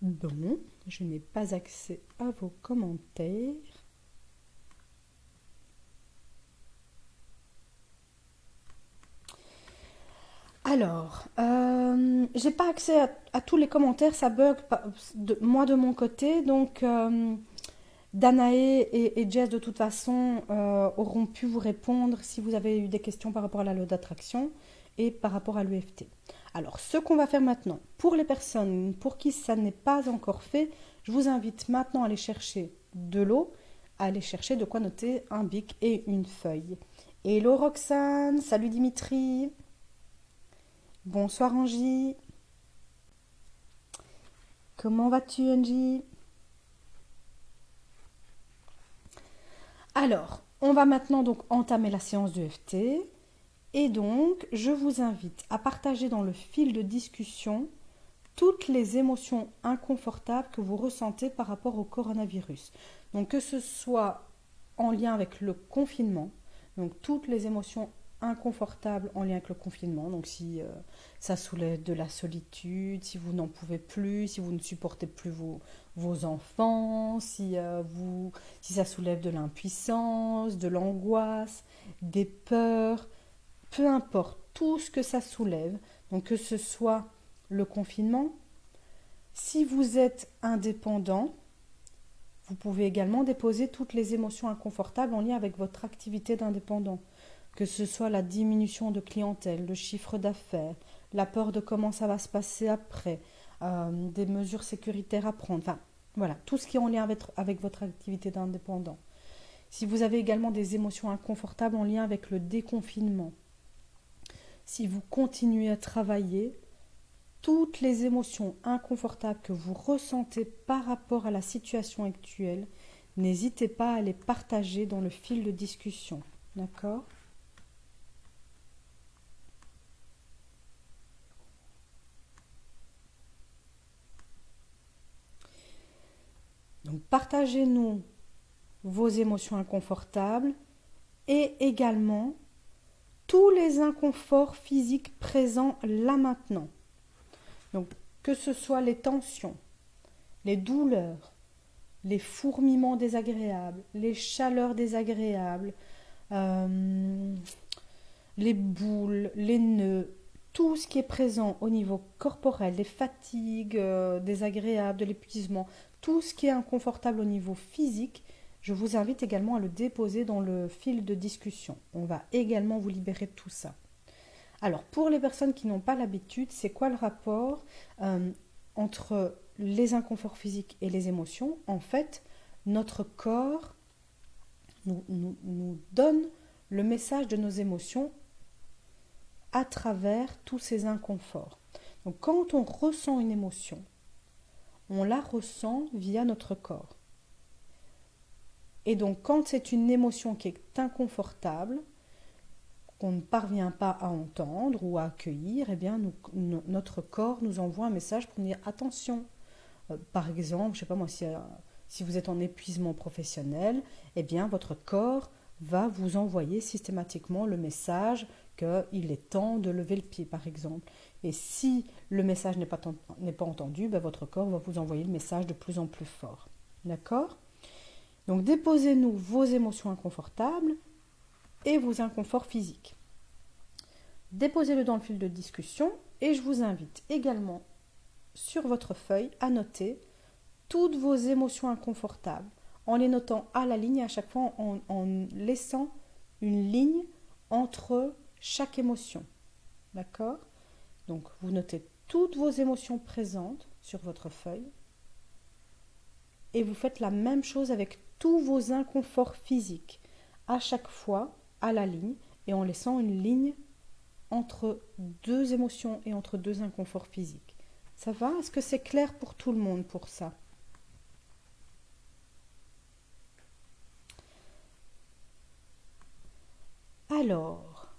bon, je n'ai pas accès à vos commentaires. Alors, j'ai pas accès à tous les commentaires, ça bug moi de mon côté, donc Danae et Jess de toute façon auront pu vous répondre si vous avez eu des questions par rapport à la loi d'attraction et par rapport à l'EFT. Alors, ce qu'on va faire maintenant, pour les personnes pour qui ça n'est pas encore fait, je vous invite maintenant à aller chercher de l'eau, à aller chercher de quoi noter un bic et une feuille. Hello Roxane, salut Dimitri. Bonsoir Angie. Comment vas-tu Angie? Alors, on va maintenant donc entamer la séance de FT. Et donc, je vous invite à partager dans le fil de discussion toutes les émotions inconfortables que vous ressentez par rapport au coronavirus. Donc, que ce soit en lien avec le confinement, donc toutes les émotions inconfortables en lien avec le confinement. Donc si ça soulève de la solitude, si vous n'en pouvez plus, si vous ne supportez plus vos enfants, si ça soulève de l'impuissance, de l'angoisse, des peurs, peu importe, tout ce que ça soulève, donc que ce soit le confinement, si vous êtes indépendant, vous pouvez également déposer toutes les émotions inconfortables en lien avec votre activité d'indépendant, que ce soit la diminution de clientèle, le chiffre d'affaires, la peur de comment ça va se passer après, des mesures sécuritaires à prendre, enfin voilà, tout ce qui est en lien avec votre activité d'indépendant. Si vous avez également des émotions inconfortables en lien avec le déconfinement, si vous continuez à travailler, toutes les émotions inconfortables que vous ressentez par rapport à la situation actuelle, n'hésitez pas à les partager dans le fil de discussion. D'accord ? Donc partagez-nous vos émotions inconfortables et également tous les inconforts physiques présents là maintenant. Donc que ce soit les tensions, les douleurs, les fourmillements désagréables, les chaleurs désagréables, les boules, les nœuds, tout ce qui est présent au niveau corporel, les fatigues désagréables, de l'épuisement, tout ce qui est inconfortable au niveau physique, je vous invite également à le déposer dans le fil de discussion. On va également vous libérer de tout ça. Alors, pour les personnes qui n'ont pas l'habitude, c'est quoi le rapport entre les inconforts physiques et les émotions? En fait, notre corps nous donne le message de nos émotions à travers tous ces inconforts. Donc, quand on ressent une émotion, on la ressent via notre corps. Et donc, quand c'est une émotion qui est inconfortable, qu'on ne parvient pas à entendre ou à accueillir, eh bien, notre corps nous envoie un message pour nous dire attention. Par exemple, je ne sais pas moi, si vous êtes en épuisement professionnel, eh bien, votre corps va vous envoyer systématiquement le message qu'il est temps de lever le pied, par exemple. Et si le message n'est pas entendu, ben, votre corps va vous envoyer le message de plus en plus fort. D'accord ? Donc, déposez-nous vos émotions inconfortables et vos inconforts physiques. Déposez-le dans le fil de discussion et je vous invite également sur votre feuille à noter toutes vos émotions inconfortables en les notant à la ligne et à chaque fois en laissant une ligne entre chaque émotion. D'accord ? Donc vous notez toutes vos émotions présentes sur votre feuille et vous faites la même chose avec tous vos inconforts physiques à chaque fois à la ligne et en laissant une ligne entre deux émotions et entre deux inconforts physiques. Ça va ? Est-ce que c'est clair pour tout le monde pour ça ? Alors,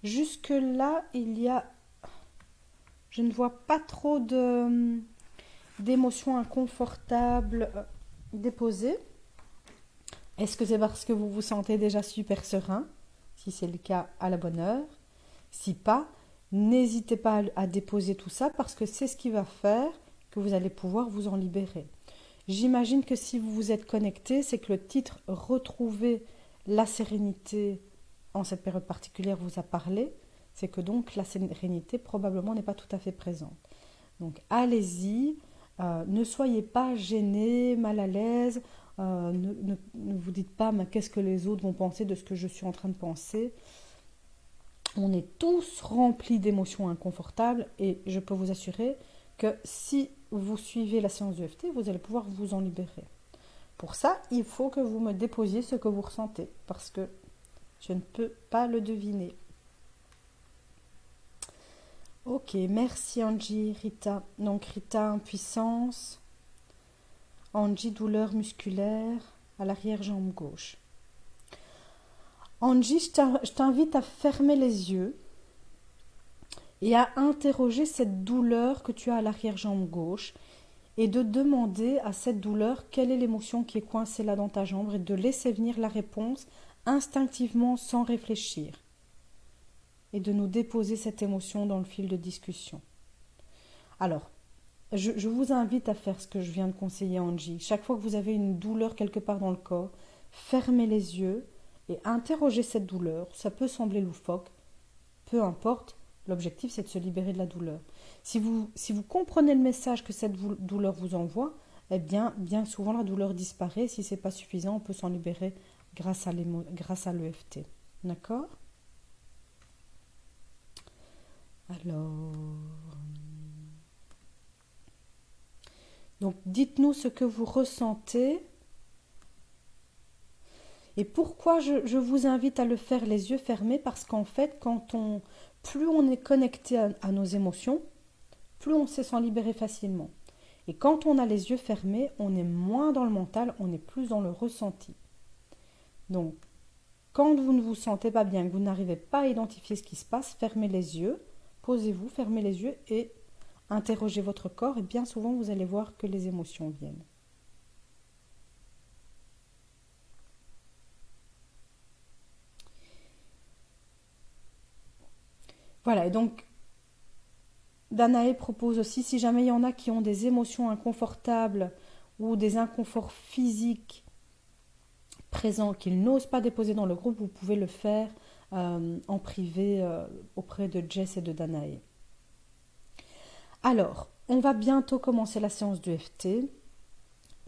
jusque-là, je ne vois pas trop d'émotions inconfortables déposées. Est-ce que c'est parce que vous vous sentez déjà super serein ? Si c'est le cas, à la bonne heure. Si pas, n'hésitez pas à déposer tout ça parce que c'est ce qui va faire que vous allez pouvoir vous en libérer. J'imagine que si vous vous êtes connecté, c'est que le titre « Retrouver la sérénité en cette période particulière » vous a parlé. C'est que donc la sérénité probablement n'est pas tout à fait présente. Donc allez-y, ne soyez pas gênés, mal à l'aise, ne vous dites pas mais qu'est-ce que les autres vont penser de ce que je suis en train de penser. On est tous remplis d'émotions inconfortables et je peux vous assurer que si vous suivez la séance de EFT, vous allez pouvoir vous en libérer. Pour ça, il faut que vous me déposiez ce que vous ressentez parce que je ne peux pas le deviner. Ok, merci Angie, Rita. Donc Rita, impuissance. Angie, douleur musculaire à l'arrière-jambe gauche. Angie, je t'invite à fermer les yeux et à interroger cette douleur que tu as à l'arrière-jambe gauche et de demander à cette douleur quelle est l'émotion qui est coincée là dans ta jambe et de laisser venir la réponse instinctivement sans réfléchir. et de nous déposer cette émotion dans le fil de discussion. Alors, je vous invite à faire ce que je viens de conseiller Angie. Chaque fois que vous avez une douleur quelque part dans le corps, fermez les yeux et interrogez cette douleur. Ça peut sembler loufoque, peu importe, l'objectif c'est de se libérer de la douleur. Si vous comprenez le message que cette douleur vous envoie, eh bien souvent la douleur disparaît. Si ce n'est pas suffisant, on peut s'en libérer grâce à l'EFT. D'accord? Alors, donc dites-nous ce que vous ressentez et pourquoi je vous invite à le faire les yeux fermés, parce qu'en fait, plus on est connecté à nos émotions, plus on sait s'en libérer facilement. Et quand on a les yeux fermés, on est moins dans le mental, on est plus dans le ressenti. Donc, quand vous ne vous sentez pas bien, que vous n'arrivez pas à identifier ce qui se passe, fermez les yeux, posez-vous, fermez les yeux et interrogez votre corps, et bien souvent vous allez voir que les émotions viennent. Voilà, et donc Danae propose aussi, si jamais il y en a qui ont des émotions inconfortables ou des inconforts physiques présents qu'ils n'osent pas déposer dans le groupe, vous pouvez le faire en privé auprès de Jess et de Danae. Alors, on va bientôt commencer la séance d'EFT.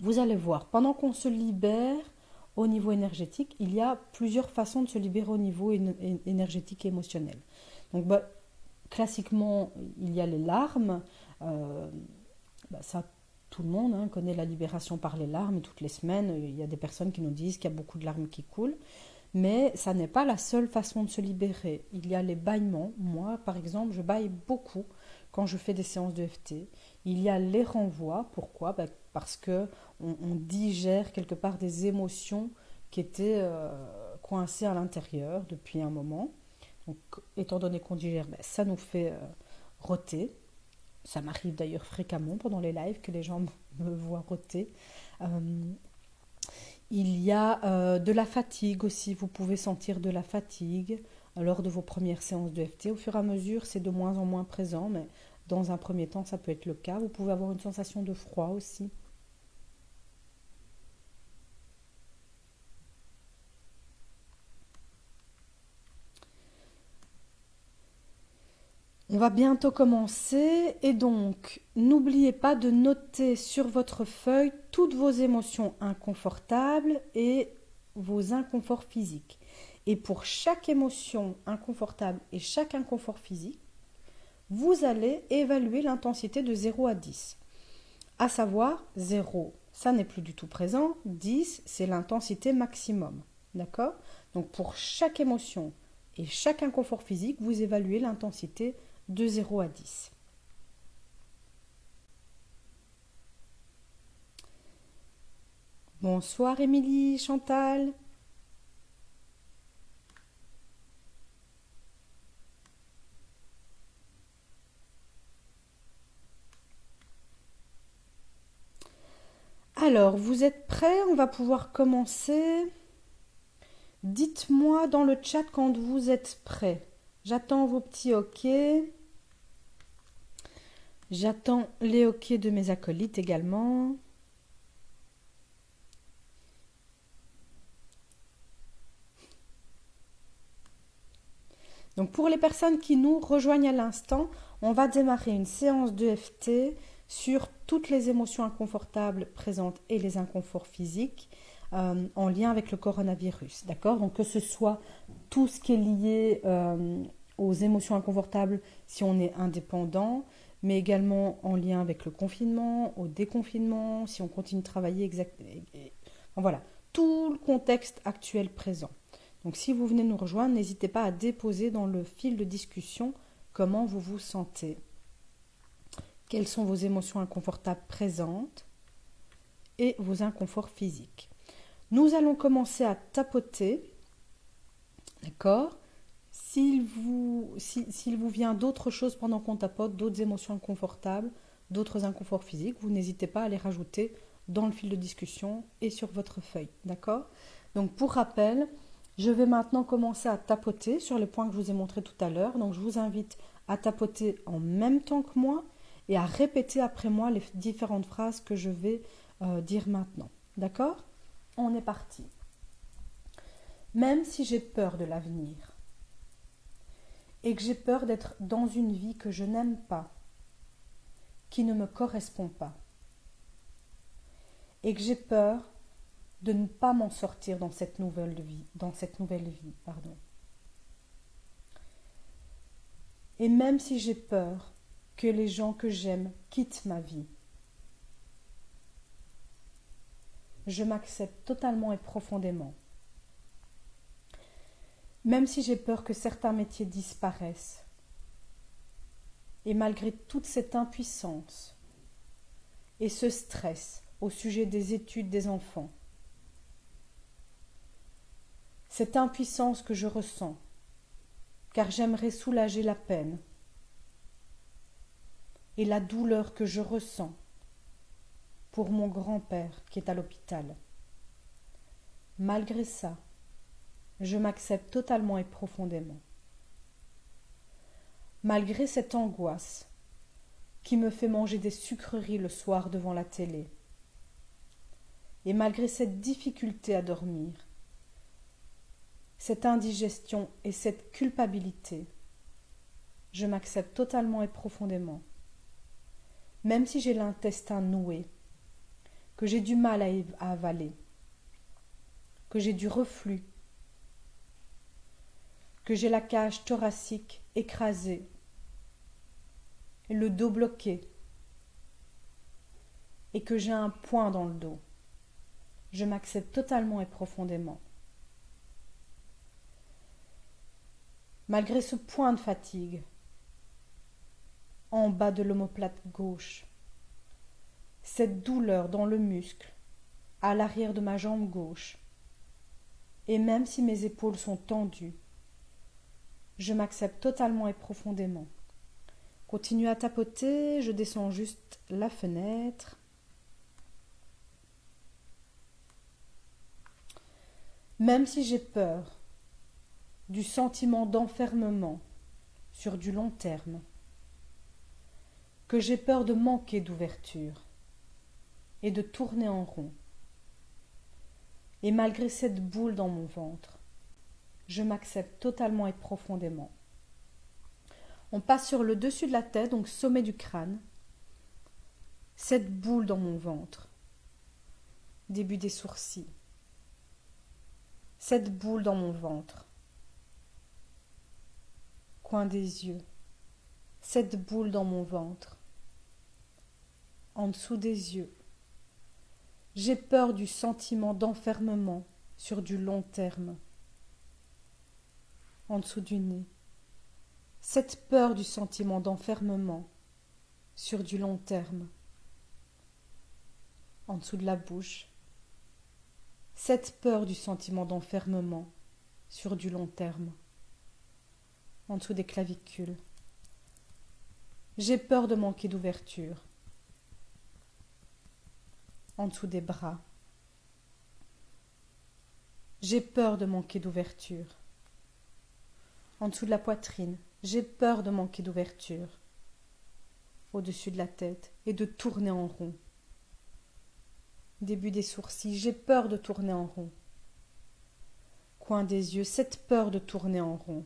Vous allez voir, pendant qu'on se libère au niveau énergétique, il y a plusieurs façons de se libérer au niveau énergétique et émotionnel. Donc, classiquement, il y a les larmes. Ça, tout le monde connaît la libération par les larmes. Toutes les semaines, il y a des personnes qui nous disent qu'il y a beaucoup de larmes qui coulent. Mais ça n'est pas la seule façon de se libérer. Il y a les bâillements. Moi, par exemple, je bâille beaucoup quand je fais des séances d'EFT. Il y a les renvois. Pourquoi? Parce qu'on digère quelque part des émotions qui étaient coincées à l'intérieur depuis un moment. Donc, étant donné qu'on digère, ça nous fait roter. Ça m'arrive d'ailleurs fréquemment pendant les lives que les gens me voient roter. Il y a de la fatigue aussi. Vous pouvez sentir de la fatigue lors de vos premières séances d'EFT. Au fur et à mesure, c'est de moins en moins présent, mais dans un premier temps, ça peut être le cas. Vous pouvez avoir une sensation de froid aussi. On va bientôt commencer et donc n'oubliez pas de noter sur votre feuille toutes vos émotions inconfortables et vos inconforts physiques. Et pour chaque émotion inconfortable et chaque inconfort physique, vous allez évaluer l'intensité de 0 à 10. À savoir 0, ça n'est plus du tout présent, 10, c'est l'intensité maximum. D'accord? Donc pour chaque émotion et chaque inconfort physique, vous évaluez l'intensité de 0 à 10. Bonsoir Émilie, Chantal. Alors, vous êtes prêts? On va pouvoir commencer. Dites-moi dans le chat quand vous êtes prêts. J'attends vos petits OK. J'attends les OK de mes acolytes également. Donc pour les personnes qui nous rejoignent à l'instant, on va démarrer une séance d'EFT sur toutes les émotions inconfortables présentes et les inconforts physiques en lien avec le coronavirus. D'accord? Donc que ce soit tout ce qui est lié aux émotions inconfortables si on est indépendant, mais également en lien avec le confinement, au déconfinement, si on continue de travailler voilà, tout le contexte actuel présent. Donc si vous venez nous rejoindre, n'hésitez pas à déposer dans le fil de discussion comment vous vous sentez. Quelles sont vos émotions inconfortables présentes et vos inconforts physiques. Nous allons commencer à tapoter. D'accord? S'il vous vient d'autres choses pendant qu'on tapote, d'autres émotions inconfortables, d'autres inconforts physiques, vous n'hésitez pas à les rajouter dans le fil de discussion et sur votre feuille. D'accord? Donc pour rappel, Je vais maintenant commencer à tapoter sur les points que je vous ai montrés tout à l'heure. Donc je vous invite à tapoter en même temps que moi et à répéter après moi les différentes phrases que je vais dire maintenant. D'accord? On est parti. Même si j'ai peur de l'avenir et que j'ai peur d'être dans une vie que je n'aime pas, qui ne me correspond pas, et que j'ai peur de ne pas m'en sortir dans cette nouvelle vie, pardon. Et même si j'ai peur que les gens que j'aime quittent ma vie, je m'accepte totalement et profondément. Même si j'ai peur que certains métiers disparaissent, et malgré toute cette impuissance et ce stress au sujet des études des enfants, cette impuissance que je ressens, car j'aimerais soulager la peine et la douleur que je ressens pour mon grand-père qui est à l'hôpital. Malgré ça, je m'accepte totalement et profondément. Malgré cette angoisse qui me fait manger des sucreries le soir devant la télé, et malgré cette difficulté à dormir, cette indigestion et cette culpabilité, je m'accepte totalement et profondément. Même si j'ai l'intestin noué, que j'ai du mal à avaler, que j'ai du reflux, que j'ai la cage thoracique écrasée, le dos bloqué, et que j'ai un point dans le dos, je m'accepte totalement et profondément. Malgré ce point de fatigue, en bas de l'omoplate gauche, cette douleur dans le muscle, à l'arrière de ma jambe gauche, et même si mes épaules sont tendues, je m'accepte totalement et profondément. Continue à tapoter, je descends juste la fenêtre. Même si j'ai peur du sentiment d'enfermement sur du long terme, que j'ai peur de manquer d'ouverture et de tourner en rond, et malgré cette boule dans mon ventre, je m'accepte totalement et profondément. On passe sur le dessus de la tête, donc sommet du crâne, cette boule dans mon ventre, début des sourcils, cette boule dans mon ventre, coin des yeux, cette boule dans mon ventre, en dessous des yeux. J'ai peur du sentiment d'enfermement sur du long terme, en dessous du nez. Cette peur du sentiment d'enfermement sur du long terme, en dessous de la bouche. Cette peur du sentiment d'enfermement sur du long terme, en dessous des clavicules. J'ai peur de manquer d'ouverture, en dessous des bras. J'ai peur de manquer d'ouverture, en dessous de la poitrine. J'ai peur de manquer d'ouverture, au-dessus de la tête, et de tourner en rond. Début des sourcils, j'ai peur de tourner en rond. Coin des yeux, cette peur de tourner en rond.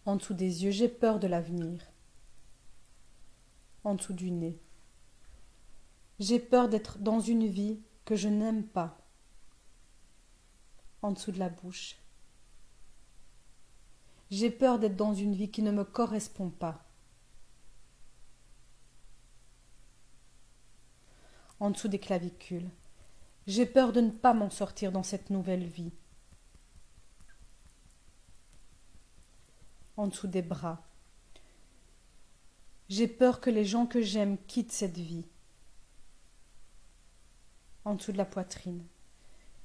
En dessous des yeux, j'ai peur de l'avenir. En dessous du nez. J'ai peur d'être dans une vie que je n'aime pas. En dessous de la bouche. J'ai peur d'être dans une vie qui ne me correspond pas. En dessous des clavicules. J'ai peur de ne pas m'en sortir dans cette nouvelle vie. En dessous des bras. J'ai peur que les gens que j'aime quittent cette vie. En dessous de la poitrine.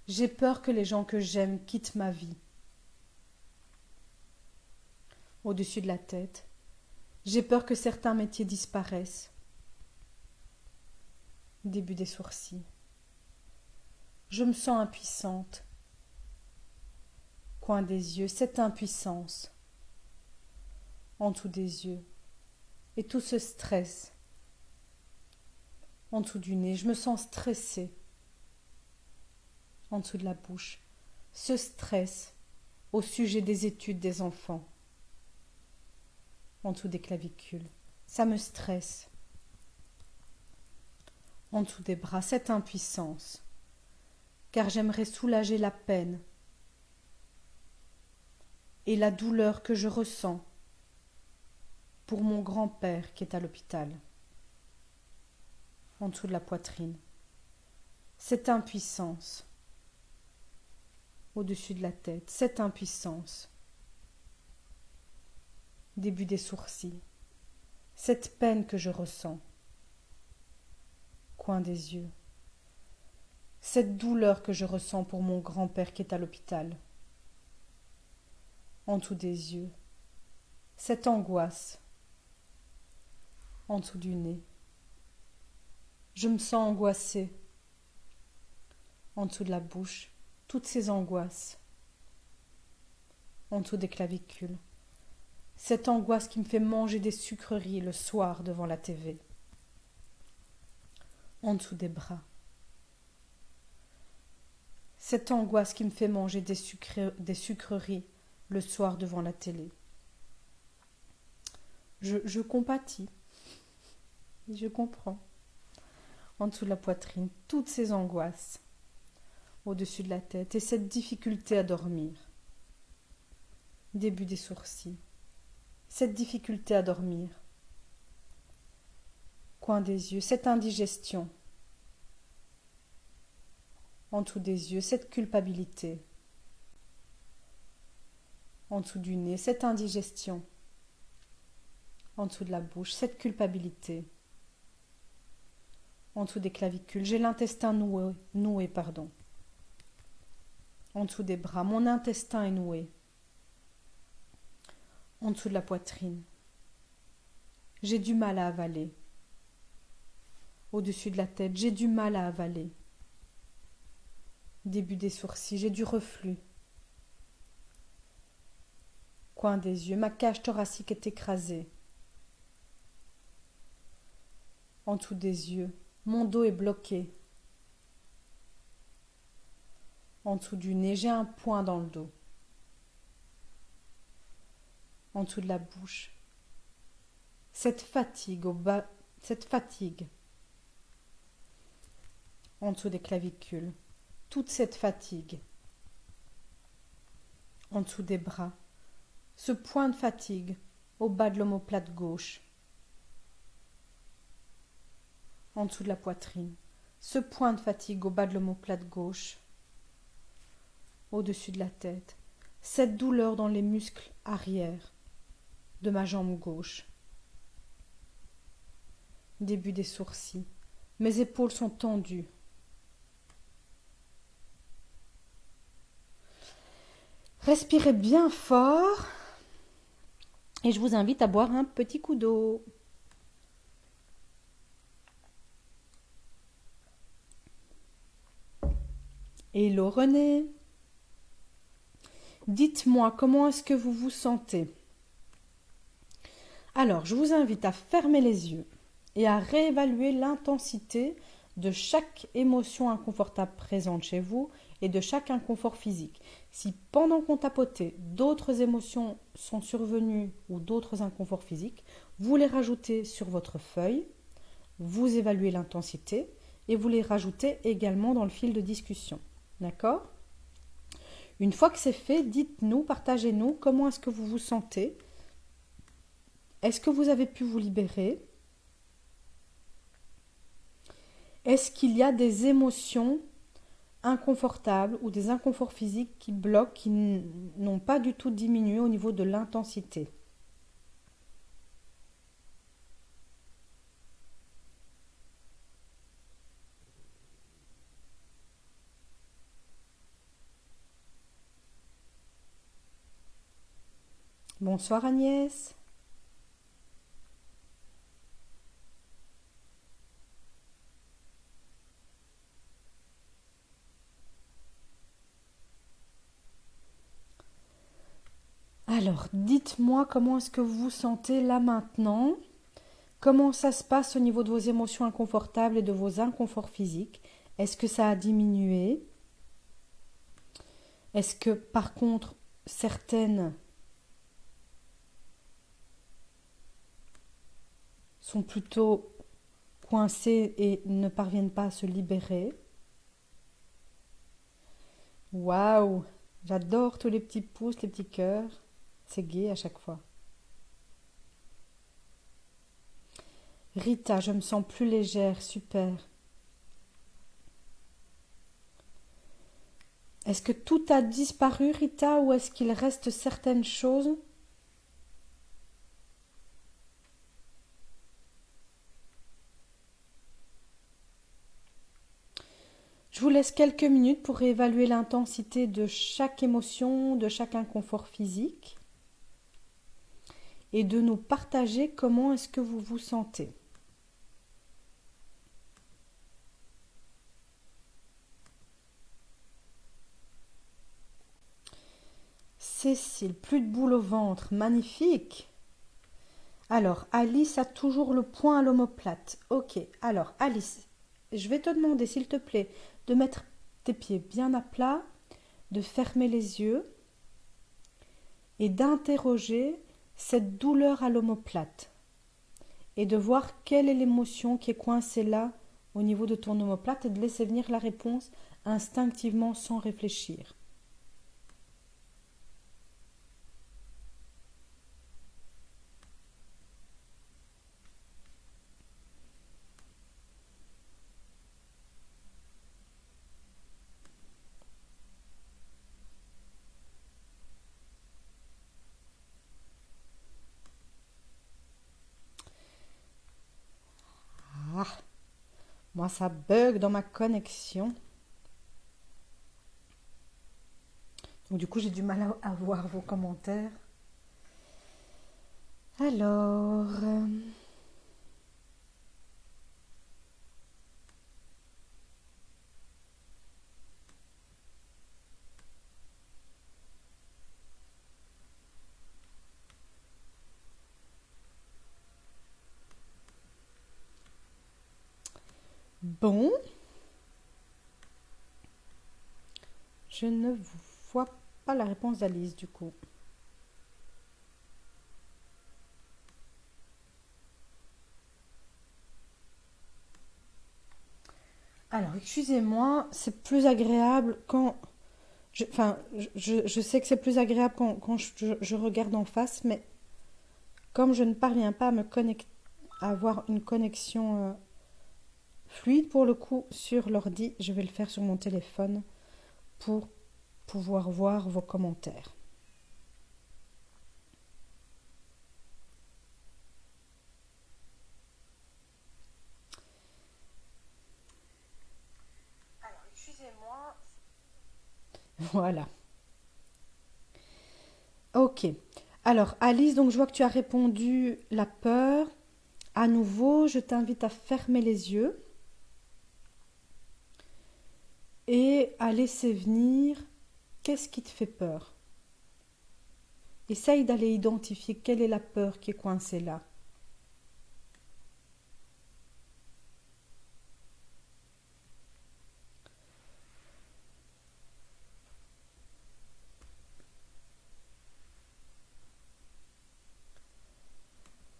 J'ai peur que les gens que j'aime quittent ma vie. Au-dessus de la tête. J'ai peur que certains métiers disparaissent. Début des sourcils. Je me sens impuissante. Coin des yeux, cette impuissance. En dessous des yeux. Et tout ce stress. En dessous du nez, je me sens stressée. En dessous de la bouche. Ce stress au sujet des études des enfants. En dessous des clavicules. Ça me stresse. En dessous des bras, cette impuissance. Car j'aimerais soulager la peine et la douleur que je ressens pour mon grand-père qui est à l'hôpital. En dessous de la poitrine. Cette impuissance. Au-dessus de la tête, cette impuissance. Début des sourcils. Cette peine que je ressens. Coin des yeux. Cette douleur que je ressens pour mon grand-père qui est à l'hôpital. En dessous des yeux. Cette angoisse. En dessous du nez. Je me sens angoissée. En dessous de la bouche. Toutes ces angoisses. En dessous des clavicules. Cette angoisse qui me fait manger des sucreries le soir devant la TV. En dessous des bras. Cette angoisse qui me fait manger des sucreries le soir devant la télé. Je compatis. Je comprends. En dessous de la poitrine, toutes ces angoisses. Au-dessus de la tête et cette difficulté à dormir. Début des sourcils. Cette difficulté à dormir. Coin des yeux, cette indigestion. En dessous des yeux, cette culpabilité. En dessous du nez, cette indigestion. En dessous de la bouche, cette culpabilité. En dessous des clavicules, j'ai l'intestin noué. En dessous des bras, mon intestin est noué. En dessous de la poitrine, j'ai du mal à avaler. Au-dessus de la tête, j'ai du mal à avaler. Début des sourcils, j'ai du reflux. Coin des yeux, ma cage thoracique est écrasée. En dessous des yeux, mon dos est bloqué. En dessous du nez, j'ai un point dans le dos. En dessous de la bouche, cette fatigue au bas, cette fatigue. En dessous des clavicules, toute cette fatigue. En dessous des bras, ce point de fatigue au bas de l'omoplate gauche. En dessous de la poitrine, ce point de fatigue au bas de l'omoplate gauche. Au-dessus de la tête, cette douleur dans les muscles arrière de ma jambe gauche. Début des sourcils, mes épaules sont tendues. Respirez bien fort et je vous invite à boire un petit coup d'eau. Hello René, dites-moi comment est-ce que vous vous sentez? Alors, je vous invite à fermer les yeux et à réévaluer l'intensité de chaque émotion inconfortable présente chez vous et de chaque inconfort physique. Si pendant qu'on tapotait, d'autres émotions sont survenues ou d'autres inconforts physiques, vous les rajoutez sur votre feuille, vous évaluez l'intensité et vous les rajoutez également dans le fil de discussion. D'accord? Une fois que c'est fait, dites-nous, partagez-nous comment est-ce que vous vous sentez. Est-ce que vous avez pu vous libérer? Est-ce qu'il y a des émotions inconfortables ou des inconforts physiques qui bloquent, qui n'ont pas du tout diminué au niveau de l'intensité? Bonsoir Agnès. Alors, dites-moi comment est-ce que vous vous sentez là maintenant? Comment ça se passe au niveau de vos émotions inconfortables et de vos inconforts physiques? Est-ce que ça a diminué? Est-ce que par contre certaines sont plutôt coincées et ne parviennent pas à se libérer? Waouh! J'adore tous les petits pouces, les petits cœurs. C'est gai à chaque fois. Rita, je me sens plus légère, super. Est-ce que tout a disparu, Rita, ou est-ce qu'il reste certaines choses? Je vous laisse quelques minutes pour réévaluer l'intensité de chaque émotion, de chaque inconfort physique et de nous partager comment est-ce que vous vous sentez. Cécile, plus de boule au ventre, magnifique. Alors, Alice a toujours le poing à l'omoplate. Ok, alors Alice, je vais te demander, s'il te plaît, de mettre tes pieds bien à plat, de fermer les yeux et d'interroger cette douleur à l'omoplate et de voir quelle est l'émotion qui est coincée là au niveau de ton omoplate et de laisser venir la réponse instinctivement sans réfléchir. Ah, moi ça bug dans ma connexion. Donc du coup j'ai du mal à voir vos commentaires. Alors, bon, je ne vois pas la réponse d'Alice du coup. Alors, excusez-moi, c'est plus agréable quand... je sais que c'est plus agréable quand je regarde en face, mais comme je ne parviens pas à me connecter, à avoir une connexion fluide pour le coup sur l'ordi, je vais le faire sur mon téléphone pour pouvoir voir vos commentaires. Alors, excusez-moi. Voilà. Ok. Alors, Alice, donc je vois que tu as répondu la peur. À nouveau, je t'invite à fermer les yeux et à laisser venir qu'est-ce qui te fait peur. Essaye d'aller identifier quelle est la peur qui est coincée là.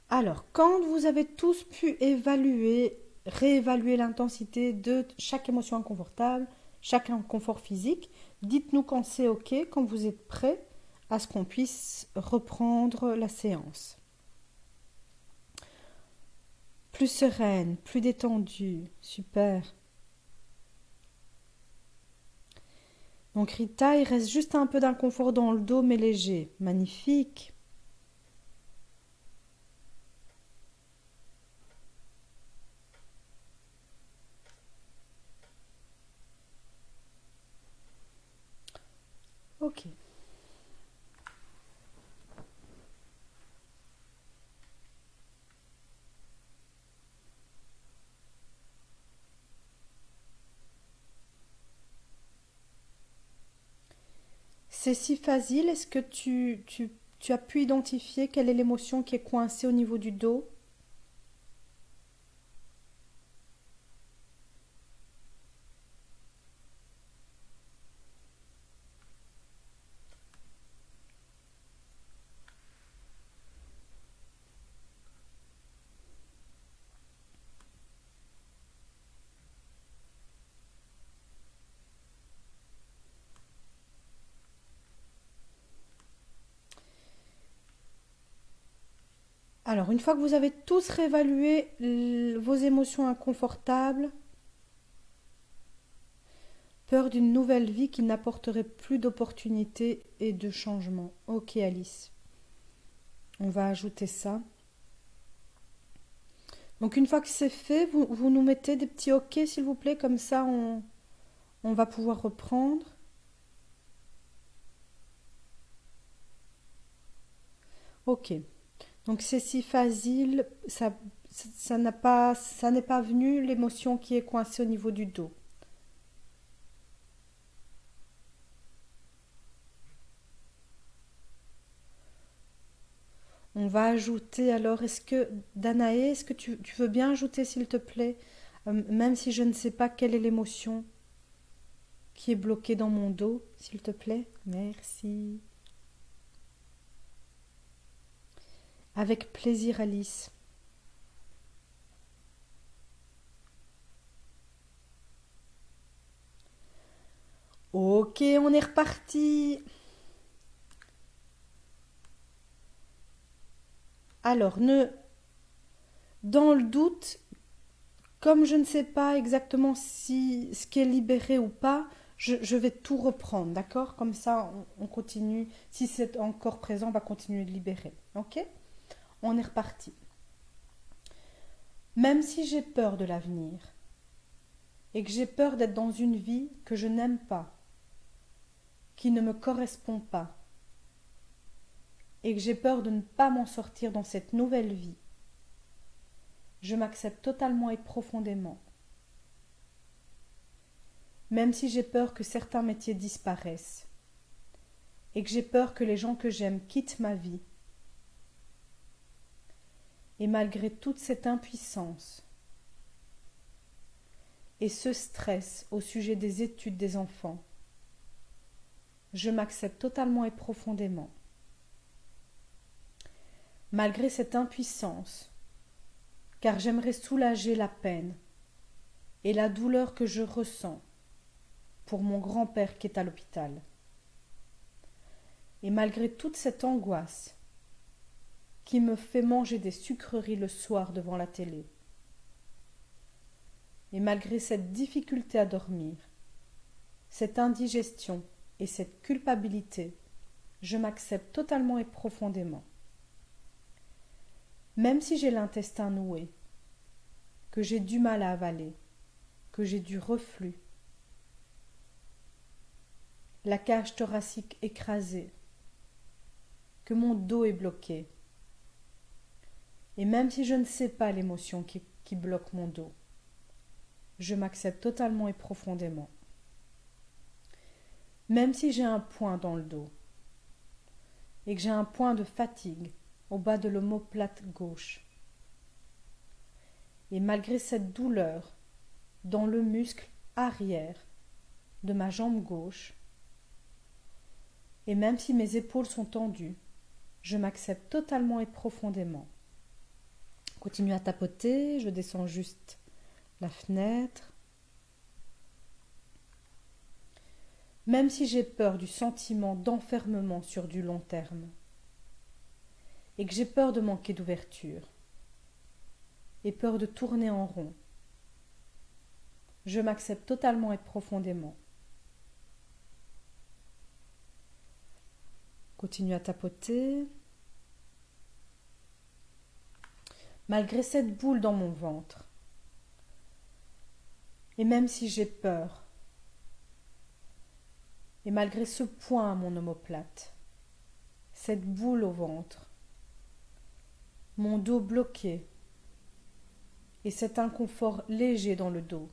Alors, quand vous avez tous pu évaluer, réévaluer l'intensité de chaque émotion inconfortable, chaque inconfort physique, dites-nous quand c'est OK, quand vous êtes prêts à ce qu'on puisse reprendre la séance. Plus sereine, plus détendue, super. Donc Rita, il reste juste un peu d'inconfort dans le dos, mais léger. Magnifique. Ok. C'est si facile, est-ce que tu Tu as pu identifier quelle est l'émotion qui est coincée au niveau du dos? Alors, une fois que vous avez tous réévalué vos émotions inconfortables, peur d'une nouvelle vie qui n'apporterait plus d'opportunités et de changements. Ok Alice, on va ajouter ça. Donc une fois que c'est fait, vous nous mettez des petits ok s'il vous plaît, comme ça on va pouvoir reprendre. Ok, donc c'est si facile, ça n'est pas venu l'émotion qui est coincée au niveau du dos. On va ajouter alors, Danae, est-ce que tu veux bien ajouter s'il te plaît, même si je ne sais pas quelle est l'émotion qui est bloquée dans mon dos, s'il te plaît. Merci. Avec plaisir Alice. Ok, on est reparti. Alors, dans le doute, comme je ne sais pas exactement si ce qui est libéré ou pas, je vais tout reprendre, d'accord? Comme ça, on continue. Si c'est encore présent, on va continuer de libérer. Ok? On est reparti. Même si j'ai peur de l'avenir et que j'ai peur d'être dans une vie que je n'aime pas, qui ne me correspond pas, et que j'ai peur de ne pas m'en sortir dans cette nouvelle vie, je m'accepte totalement et profondément. Même si j'ai peur que certains métiers disparaissent et que j'ai peur que les gens que j'aime quittent ma vie, et malgré toute cette impuissance et ce stress au sujet des études des enfants, je m'accepte totalement et profondément. Malgré cette impuissance, car j'aimerais soulager la peine et la douleur que je ressens pour mon grand-père qui est à l'hôpital. Et malgré toute cette angoisse qui me fait manger des sucreries le soir devant la télé, et malgré cette difficulté à dormir, cette indigestion et cette culpabilité, je m'accepte totalement et profondément. Même si j'ai l'intestin noué, que j'ai du mal à avaler, que j'ai du reflux, la cage thoracique écrasée, que mon dos est bloqué, et même si je ne sais pas l'émotion qui bloque mon dos, je m'accepte totalement et profondément. Même si j'ai un point dans le dos et que j'ai un point de fatigue au bas de l'omoplate gauche, et malgré cette douleur dans le muscle arrière de ma jambe gauche, et même si mes épaules sont tendues, je m'accepte totalement et profondément. Continue à tapoter, je descends juste la fenêtre. Même si j'ai peur du sentiment d'enfermement sur du long terme et que j'ai peur de manquer d'ouverture et peur de tourner en rond, je m'accepte totalement et profondément. Continue à tapoter. Malgré cette boule dans mon ventre, et même si j'ai peur, et malgré ce point à mon omoplate, cette boule au ventre, mon dos bloqué, et cet inconfort léger dans le dos,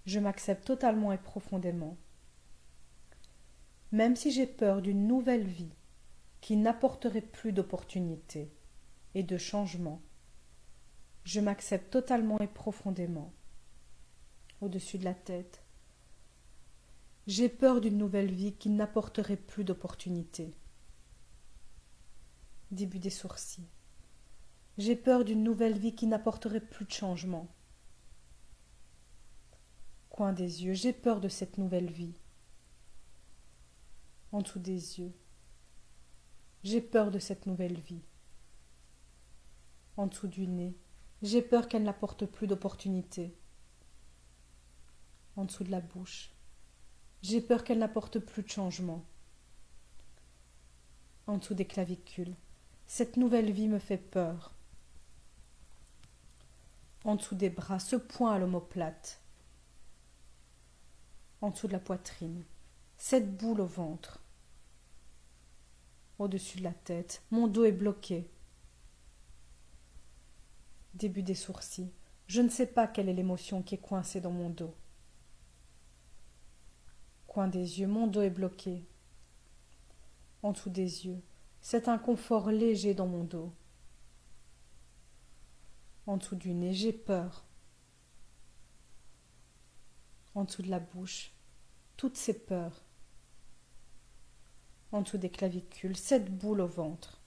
je m'accepte totalement et profondément. Même si j'ai peur d'une nouvelle vie, qui n'apporterait plus d'opportunités et de changements. Je m'accepte totalement et profondément. Au-dessus de la tête. J'ai peur d'une nouvelle vie qui n'apporterait plus d'opportunités. Début des sourcils. J'ai peur d'une nouvelle vie qui n'apporterait plus de changement. Coin des yeux. J'ai peur de cette nouvelle vie. En dessous des yeux. J'ai peur de cette nouvelle vie. En dessous du nez. J'ai peur qu'elle n'apporte plus d'opportunités. En dessous de la bouche. J'ai peur qu'elle n'apporte plus de changement. En dessous des clavicules. Cette nouvelle vie me fait peur. En dessous des bras, ce point à l'omoplate. En dessous de la poitrine. Cette boule au ventre. Au-dessus de la tête. Mon dos est bloqué. Début des sourcils. Je ne sais pas quelle est l'émotion qui est coincée dans mon dos. Coin des yeux, mon dos est bloqué. En dessous des yeux, cet inconfort léger dans mon dos. En dessous du nez, j'ai peur. En dessous de la bouche, toutes ces peurs. En dessous des clavicules, cette boule au ventre.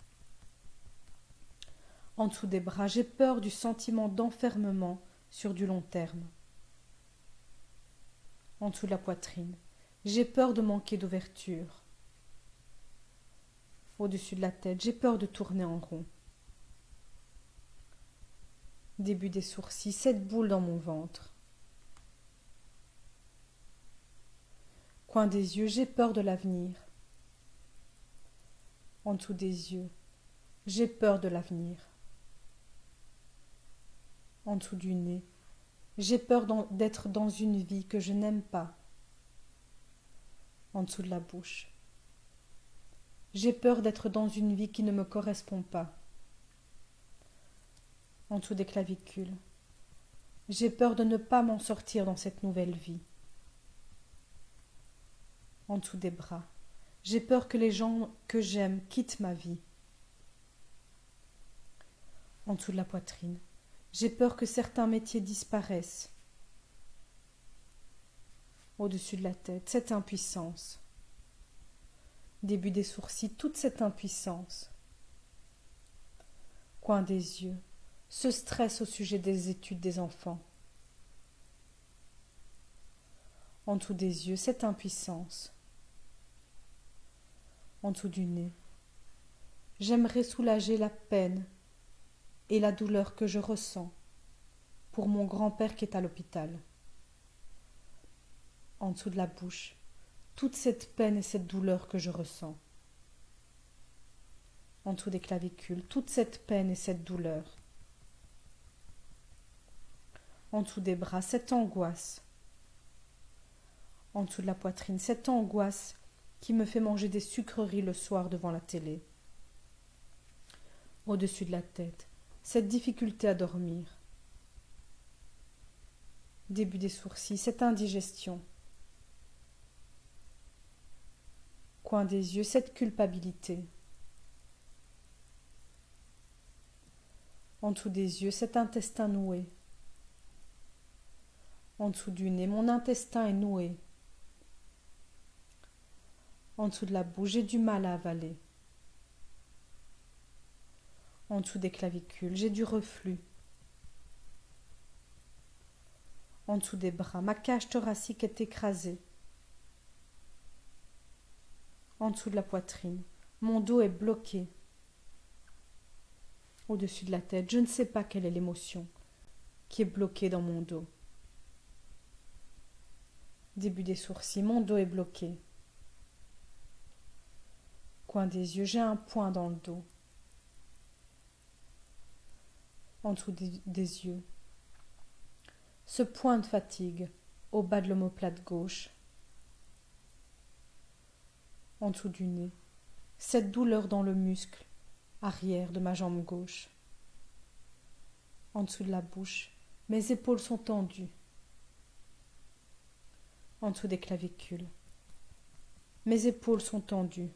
En dessous des bras, j'ai peur du sentiment d'enfermement sur du long terme. En dessous de la poitrine, j'ai peur de manquer d'ouverture. Au-dessus de la tête, j'ai peur de tourner en rond. Début des sourcils, cette boule dans mon ventre. Coin des yeux, j'ai peur de l'avenir. En dessous des yeux, j'ai peur de l'avenir. En dessous du nez, j'ai peur d'être dans une vie que je n'aime pas. En dessous de la bouche, j'ai peur d'être dans une vie qui ne me correspond pas. En dessous des clavicules, j'ai peur de ne pas m'en sortir dans cette nouvelle vie. En dessous des bras, j'ai peur que les gens que j'aime quittent ma vie. En dessous de la poitrine, j'ai peur que certains métiers disparaissent. Au-dessus de la tête, cette impuissance. Début des sourcils, toute cette impuissance. Coin des yeux, ce stress au sujet des études des enfants. En dessous des yeux, cette impuissance. En dessous du nez, j'aimerais soulager la peine et la douleur que je ressens pour mon grand-père qui est à l'hôpital. En dessous de la bouche, toute cette peine et cette douleur que je ressens. En dessous des clavicules, toute cette peine et cette douleur. En dessous des bras, cette angoisse. En dessous de la poitrine, cette angoisse qui me fait manger des sucreries le soir devant la télé. Au-dessus de la tête, cette difficulté à dormir. Début des sourcils, cette indigestion. Coin des yeux, cette culpabilité. En dessous des yeux, cet intestin noué. En dessous du nez, mon intestin est noué. En dessous de la bouche, j'ai du mal à avaler. En dessous des clavicules, j'ai du reflux. En dessous des bras, ma cage thoracique est écrasée. En dessous de la poitrine, mon dos est bloqué. Au-dessus de la tête, je ne sais pas quelle est l'émotion qui est bloquée dans mon dos. Début des sourcils, mon dos est bloqué. Coin des yeux, j'ai un point dans le dos. En dessous des yeux, ce point de fatigue au bas de l'omoplate gauche. En dessous du nez, cette douleur dans le muscle arrière de ma jambe gauche. En dessous de la bouche, mes épaules sont tendues. En dessous des clavicules, mes épaules sont tendues.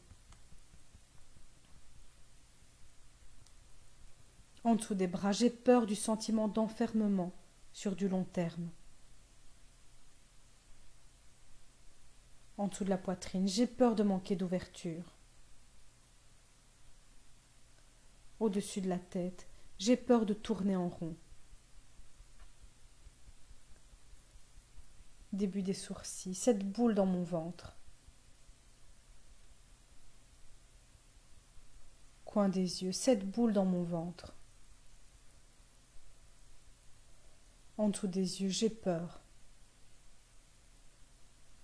En dessous des bras, j'ai peur du sentiment d'enfermement sur du long terme. En dessous de la poitrine, j'ai peur de manquer d'ouverture. Au-dessus de la tête, j'ai peur de tourner en rond. Début des sourcils, cette boule dans mon ventre. Coin des yeux, cette boule dans mon ventre. En dessous des yeux, j'ai peur.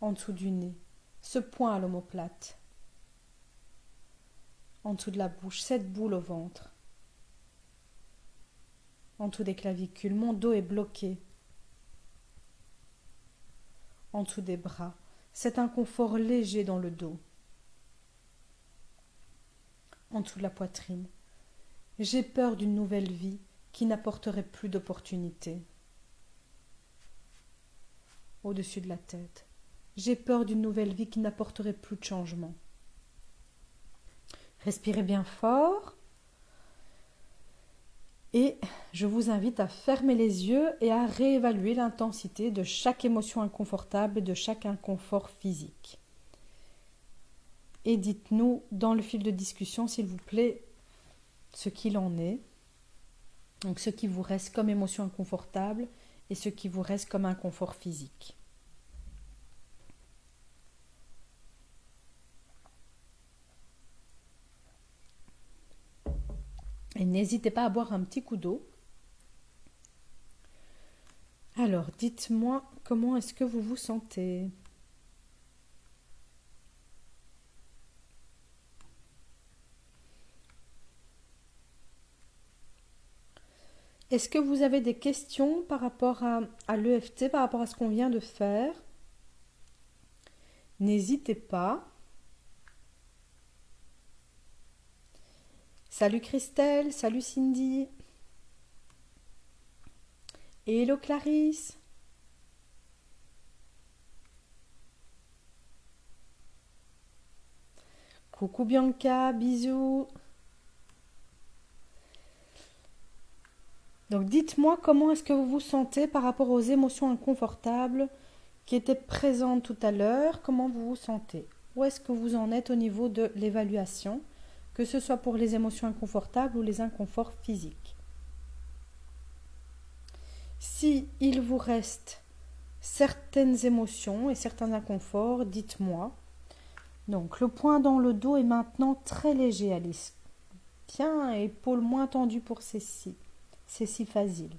En dessous du nez, ce point à l'omoplate. En dessous de la bouche, cette boule au ventre. En dessous des clavicules, mon dos est bloqué. En dessous des bras, cet inconfort léger dans le dos. En dessous de la poitrine, j'ai peur d'une nouvelle vie qui n'apporterait plus d'opportunités. Au-dessus de la tête, j'ai peur d'une nouvelle vie qui n'apporterait plus de changement. Respirez bien fort. Et je vous invite à fermer les yeux et à réévaluer l'intensité de chaque émotion inconfortable et de chaque inconfort physique. Et dites-nous dans le fil de discussion, s'il vous plaît, ce qu'il en est. Donc ce qui vous reste comme émotion inconfortable et ce qui vous reste comme inconfort physique. Et n'hésitez pas à boire un petit coup d'eau. Alors, dites-moi comment est-ce que vous vous sentez ? Est-ce que vous avez des questions par rapport à l'EFT, par rapport à ce qu'on vient de faire ? N'hésitez pas. Salut Christelle, salut Cindy. Hello Clarisse. Coucou Bianca, bisous. Donc dites-moi comment est-ce que vous vous sentez par rapport aux émotions inconfortables qui étaient présentes tout à l'heure. Comment vous vous sentez ? Où est-ce que vous en êtes au niveau de l'évaluation, que ce soit pour les émotions inconfortables ou les inconforts physiques ? Si il vous reste certaines émotions et certains inconforts, dites-moi. Donc le point dans le dos est maintenant très léger, Alice. Tiens, épaules moins tendues pour Cécile. C'est si facile.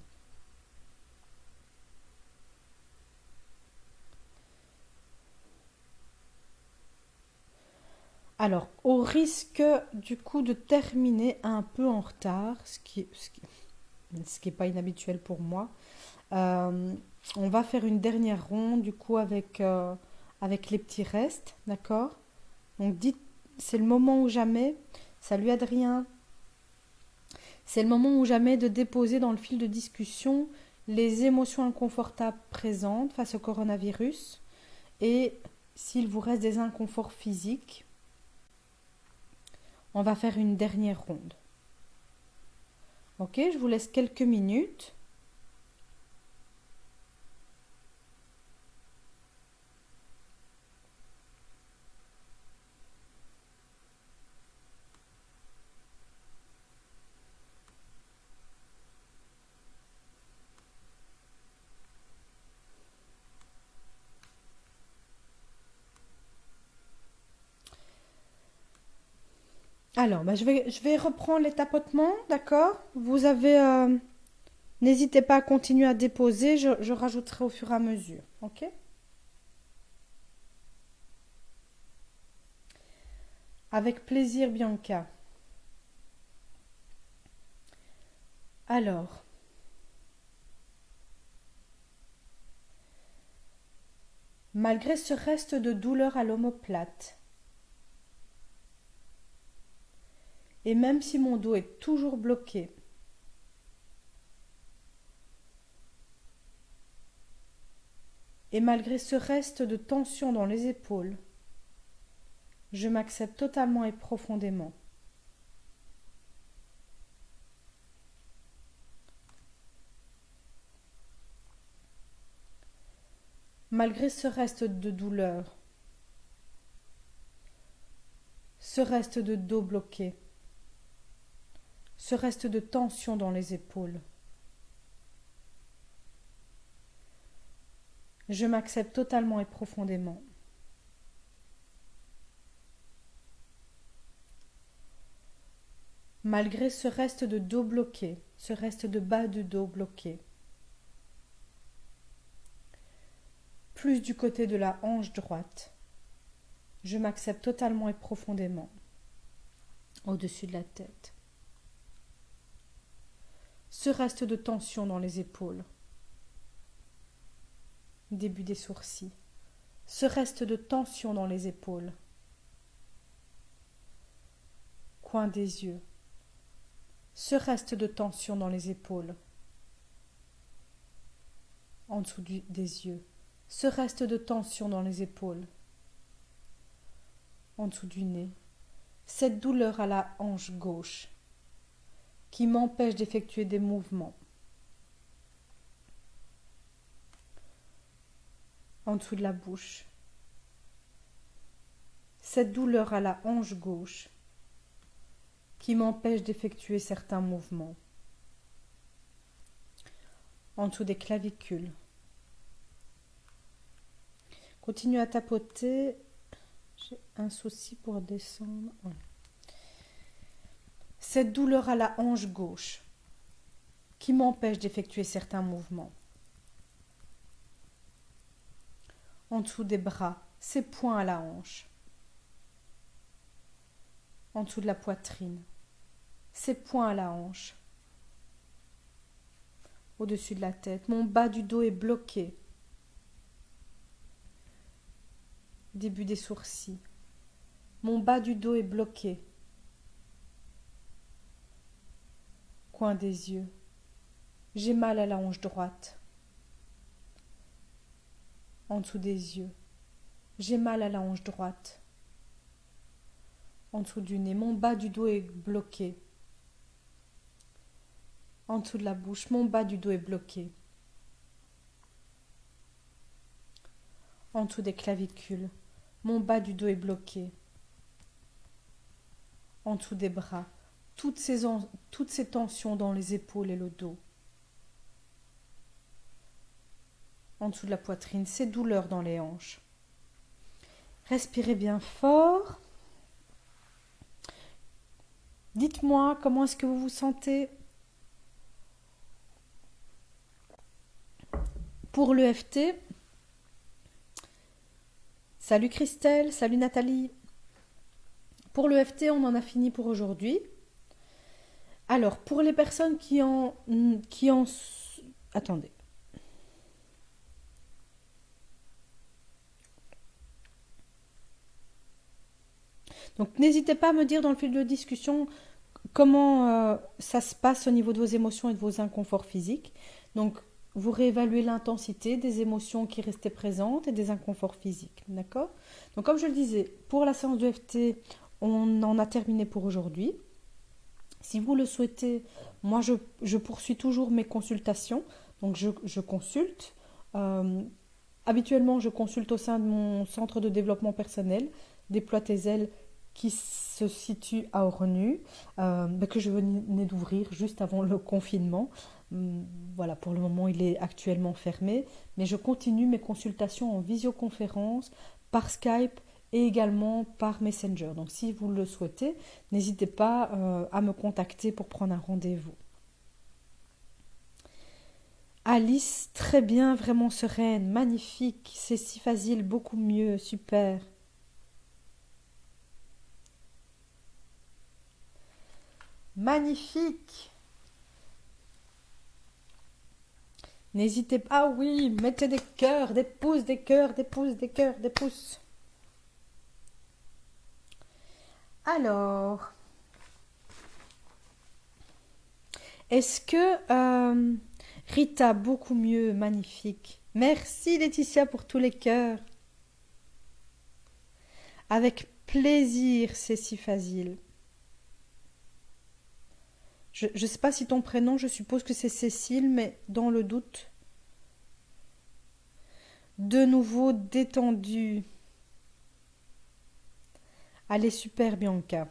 Alors, au risque du coup de terminer un peu en retard, ce qui est pas inhabituel pour moi, on va faire une dernière ronde du coup avec les petits restes, d'accord ? Donc dites, c'est le moment ou jamais. Salut Adrien. C'est le moment ou jamais de déposer dans le fil de discussion les émotions inconfortables présentes face au coronavirus et s'il vous reste des inconforts physiques. On va faire une dernière ronde. Ok, je vous laisse quelques minutes. Alors, je vais reprendre les tapotements, d'accord ? Vous avez... n'hésitez pas à continuer à déposer, je rajouterai au fur et à mesure, ok ? Avec plaisir, Bianca. Alors, malgré ce reste de douleur à l'omoplate, et même si mon dos est toujours bloqué, et malgré ce reste de tension dans les épaules, je m'accepte totalement et profondément. Malgré ce reste de douleur, ce reste de dos bloqué, ce reste de tension dans les épaules, je m'accepte totalement et profondément. Malgré ce reste de dos bloqué, ce reste de bas du dos bloqué, plus du côté de la hanche droite, je m'accepte totalement et profondément au-dessus de la tête. Ce reste de tension dans les épaules, début des sourcils, ce reste de tension dans les épaules, coin des yeux, ce reste de tension dans les épaules, en dessous des yeux, ce reste de tension dans les épaules, en dessous du nez, cette douleur à la hanche gauche qui m'empêche d'effectuer des mouvements, en dessous de la bouche, cette douleur à la hanche gauche qui m'empêche d'effectuer certains mouvements, en dessous des clavicules. Continue à tapoter. J'ai un souci pour descendre. Cette douleur à la hanche gauche qui m'empêche d'effectuer certains mouvements. En dessous des bras, ces points à la hanche. En dessous de la poitrine, ces points à la hanche. Au-dessus de la tête, mon bas du dos est bloqué. Début des sourcils. Mon bas du dos est bloqué. Coin des yeux. J'ai mal à la hanche droite. En dessous des yeux. J'ai mal à la hanche droite. En dessous du nez. Mon bas du dos est bloqué. En dessous de la bouche. Mon bas du dos est bloqué. En dessous des clavicules. Mon bas du dos est bloqué. En dessous des bras. Toutes ces tensions dans les épaules et le dos. En dessous de la poitrine, ces douleurs dans les hanches. Respirez bien fort. Dites-moi comment est-ce que vous vous sentez pour l'EFT. Salut Christelle, salut Nathalie. Pour l'EFT, on en a fini pour aujourd'hui. Alors, pour les personnes qui en... Attendez. Donc, n'hésitez pas à me dire dans le fil de discussion comment ça se passe au niveau de vos émotions et de vos inconforts physiques. Donc, vous réévaluez l'intensité des émotions qui restaient présentes et des inconforts physiques. D'accord ? Donc, comme je le disais, pour la séance de FT, on en a terminé pour aujourd'hui. Si vous le souhaitez, moi, je poursuis toujours mes consultations. Donc, je consulte. Habituellement, je consulte au sein de mon centre de développement personnel, Déploie tes ailes, qui se situe à Ornu, que je venais d'ouvrir juste avant le confinement. Voilà, pour le moment, il est actuellement fermé, mais je continue mes consultations en visioconférence, par Skype et également par Messenger. Donc, si vous le souhaitez, n'hésitez pas à me contacter pour prendre un rendez-vous. Alice, très bien, vraiment sereine, magnifique, c'est si facile, beaucoup mieux, super. Magnifique. N'hésitez pas, ah oui, mettez des cœurs, des pouces, des cœurs, des pouces, des cœurs, des pouces. Alors, est-ce que Rita, beaucoup mieux, magnifique. Merci Laetitia pour tous les cœurs. Avec plaisir, c'est si facile. Je ne sais pas si ton prénom, je suppose que c'est Cécile, mais dans le doute. de nouveau détendu. Allez, super Bianca.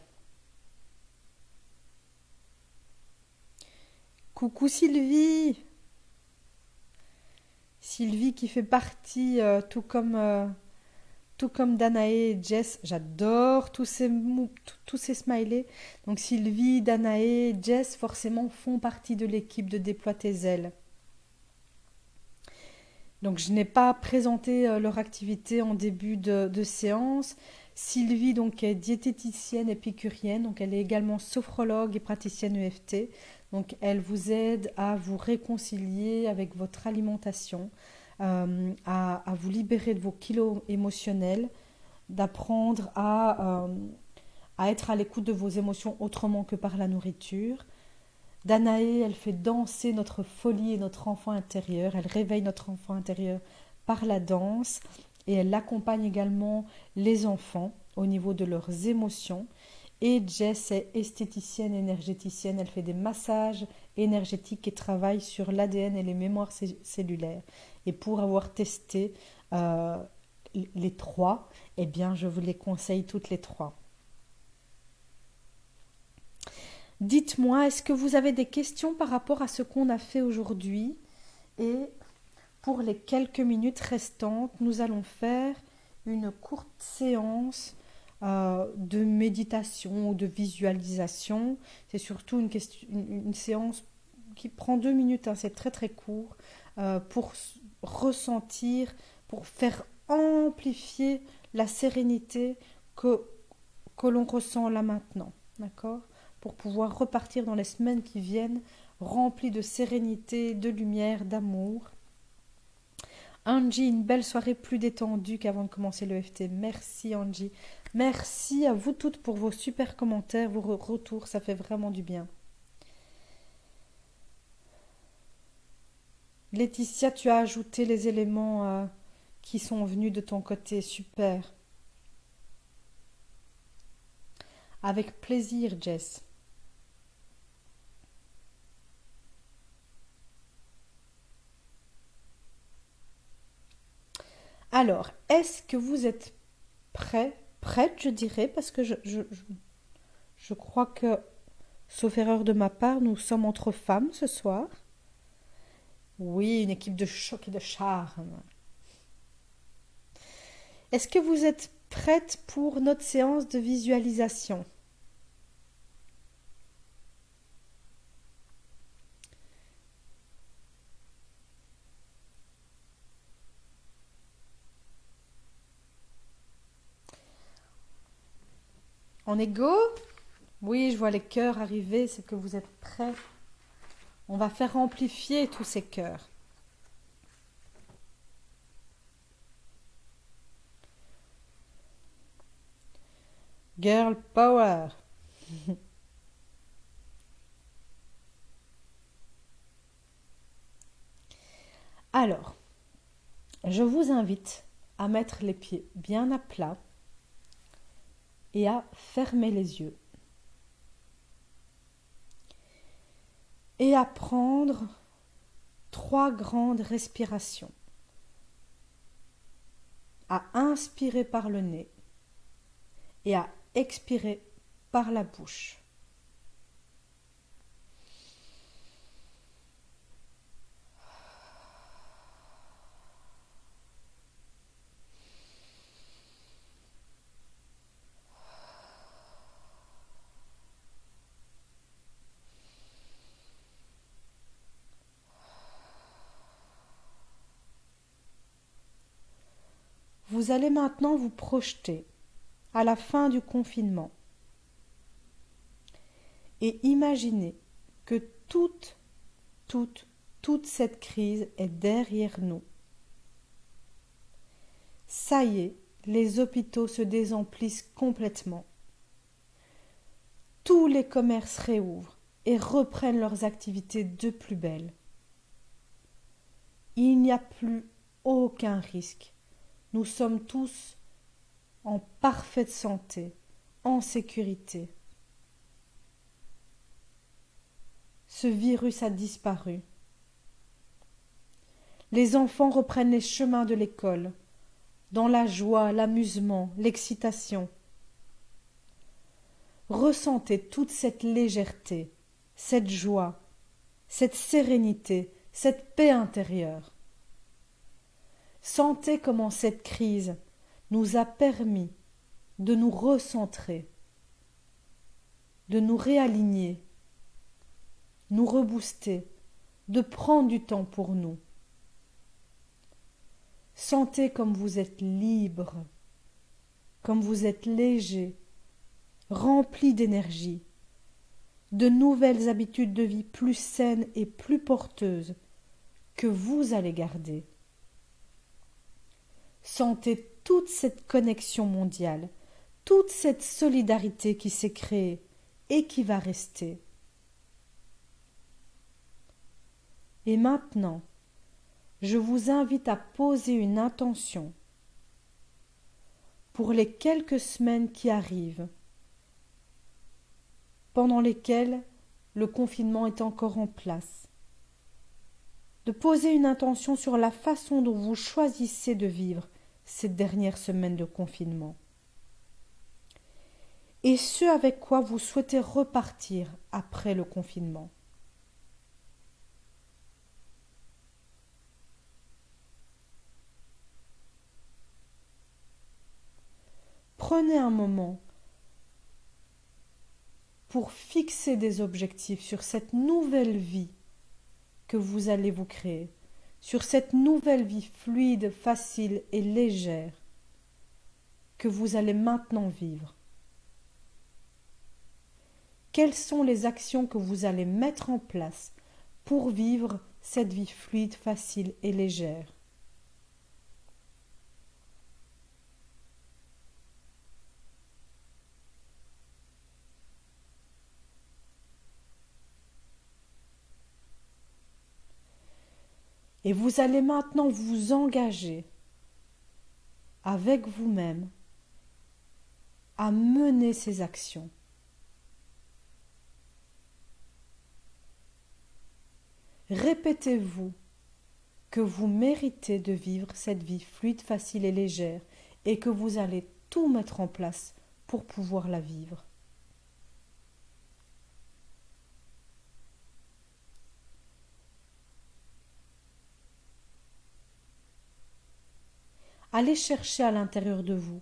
Coucou Sylvie. Sylvie qui fait partie, tout comme Danae et Jess. J'adore tous ces smileys. Donc Sylvie, Danae, Jess forcément font partie de l'équipe de Déploie tes ailes. Donc je n'ai pas présenté leur activité en début de séance. Sylvie donc est diététicienne épicurienne, donc elle est également sophrologue et praticienne EFT. Donc elle vous aide à vous réconcilier avec votre alimentation, à vous libérer de vos kilos émotionnels, d'apprendre à être à l'écoute de vos émotions autrement que par la nourriture. Danae, elle fait danser notre folie et notre enfant intérieur. Elle réveille notre enfant intérieur par la danse et elle accompagne également les enfants au niveau de leurs émotions. Et Jess est esthéticienne énergéticienne. Elle fait des massages énergétiques et travaille sur l'ADN et les mémoires cellulaires. Et pour avoir testé euh, les trois, eh bien, je vous les conseille toutes les trois. Dites-moi, est-ce que vous avez des questions par rapport à ce qu'on a fait aujourd'hui? Et pour les quelques minutes restantes, nous allons faire une courte séance de méditation ou de visualisation. C'est surtout une séance qui prend 2 minutes, hein, c'est très très court, pour ressentir, pour faire amplifier la sérénité que l'on ressent là maintenant. D'accord? Pour pouvoir repartir dans les semaines qui viennent remplis de sérénité, de lumière, d'amour. Angie, une belle soirée plus détendue qu'avant de commencer le FT. Merci Angie. Merci à vous toutes pour vos super commentaires, vos retours, ça fait vraiment du bien. Laetitia, tu as ajouté les éléments qui sont venus de ton côté, super. Avec plaisir, Jess. Alors, est-ce que vous êtes prête, je dirais, parce que je crois que, sauf erreur de ma part, nous sommes entre femmes ce soir. Oui, une équipe de choc et de charme. Est-ce que vous êtes prête pour notre séance de visualisation? En égo? Oui, je vois les cœurs arriver, c'est que vous êtes prêts. On va faire amplifier tous ces cœurs. Girl power. Alors, je vous invite à mettre les pieds bien à plat et à fermer les yeux. Et à prendre 3 grandes respirations. À inspirer par le nez et à expirer par la bouche. Vous allez maintenant vous projeter à la fin du confinement et imaginer que toute cette crise est derrière nous. Ça y est, les hôpitaux se désemplissent complètement. Tous les commerces réouvrent et reprennent leurs activités de plus belle. Il n'y a plus aucun risque. Nous sommes tous en parfaite santé, en sécurité. Ce virus a disparu. Les enfants reprennent les chemins de l'école, dans la joie, l'amusement, l'excitation. Ressentez toute cette légèreté, cette joie, cette sérénité, cette paix intérieure. Sentez comment cette crise nous a permis de nous recentrer, de nous réaligner, nous rebooster, de prendre du temps pour nous. Sentez comme vous êtes libre, comme vous êtes léger, rempli d'énergie, de nouvelles habitudes de vie plus saines et plus porteuses que vous allez garder. Sentez toute cette connexion mondiale, toute cette solidarité qui s'est créée et qui va rester. Et maintenant, je vous invite à poser une intention pour les quelques semaines qui arrivent, pendant lesquelles le confinement est encore en place. De poser une intention sur la façon dont vous choisissez de vivre cette dernière semaine de confinement. Et ce avec quoi vous souhaitez repartir après le confinement. Prenez un moment pour fixer des objectifs sur cette nouvelle vie que vous allez vous créer, sur cette nouvelle vie fluide, facile et légère que vous allez maintenant vivre. Quelles sont les actions que vous allez mettre en place pour vivre cette vie fluide, facile et légère? Et vous allez maintenant vous engager avec vous-même à mener ces actions. Répétez-vous que vous méritez de vivre cette vie fluide, facile et légère et que vous allez tout mettre en place pour pouvoir la vivre. Allez chercher à l'intérieur de vous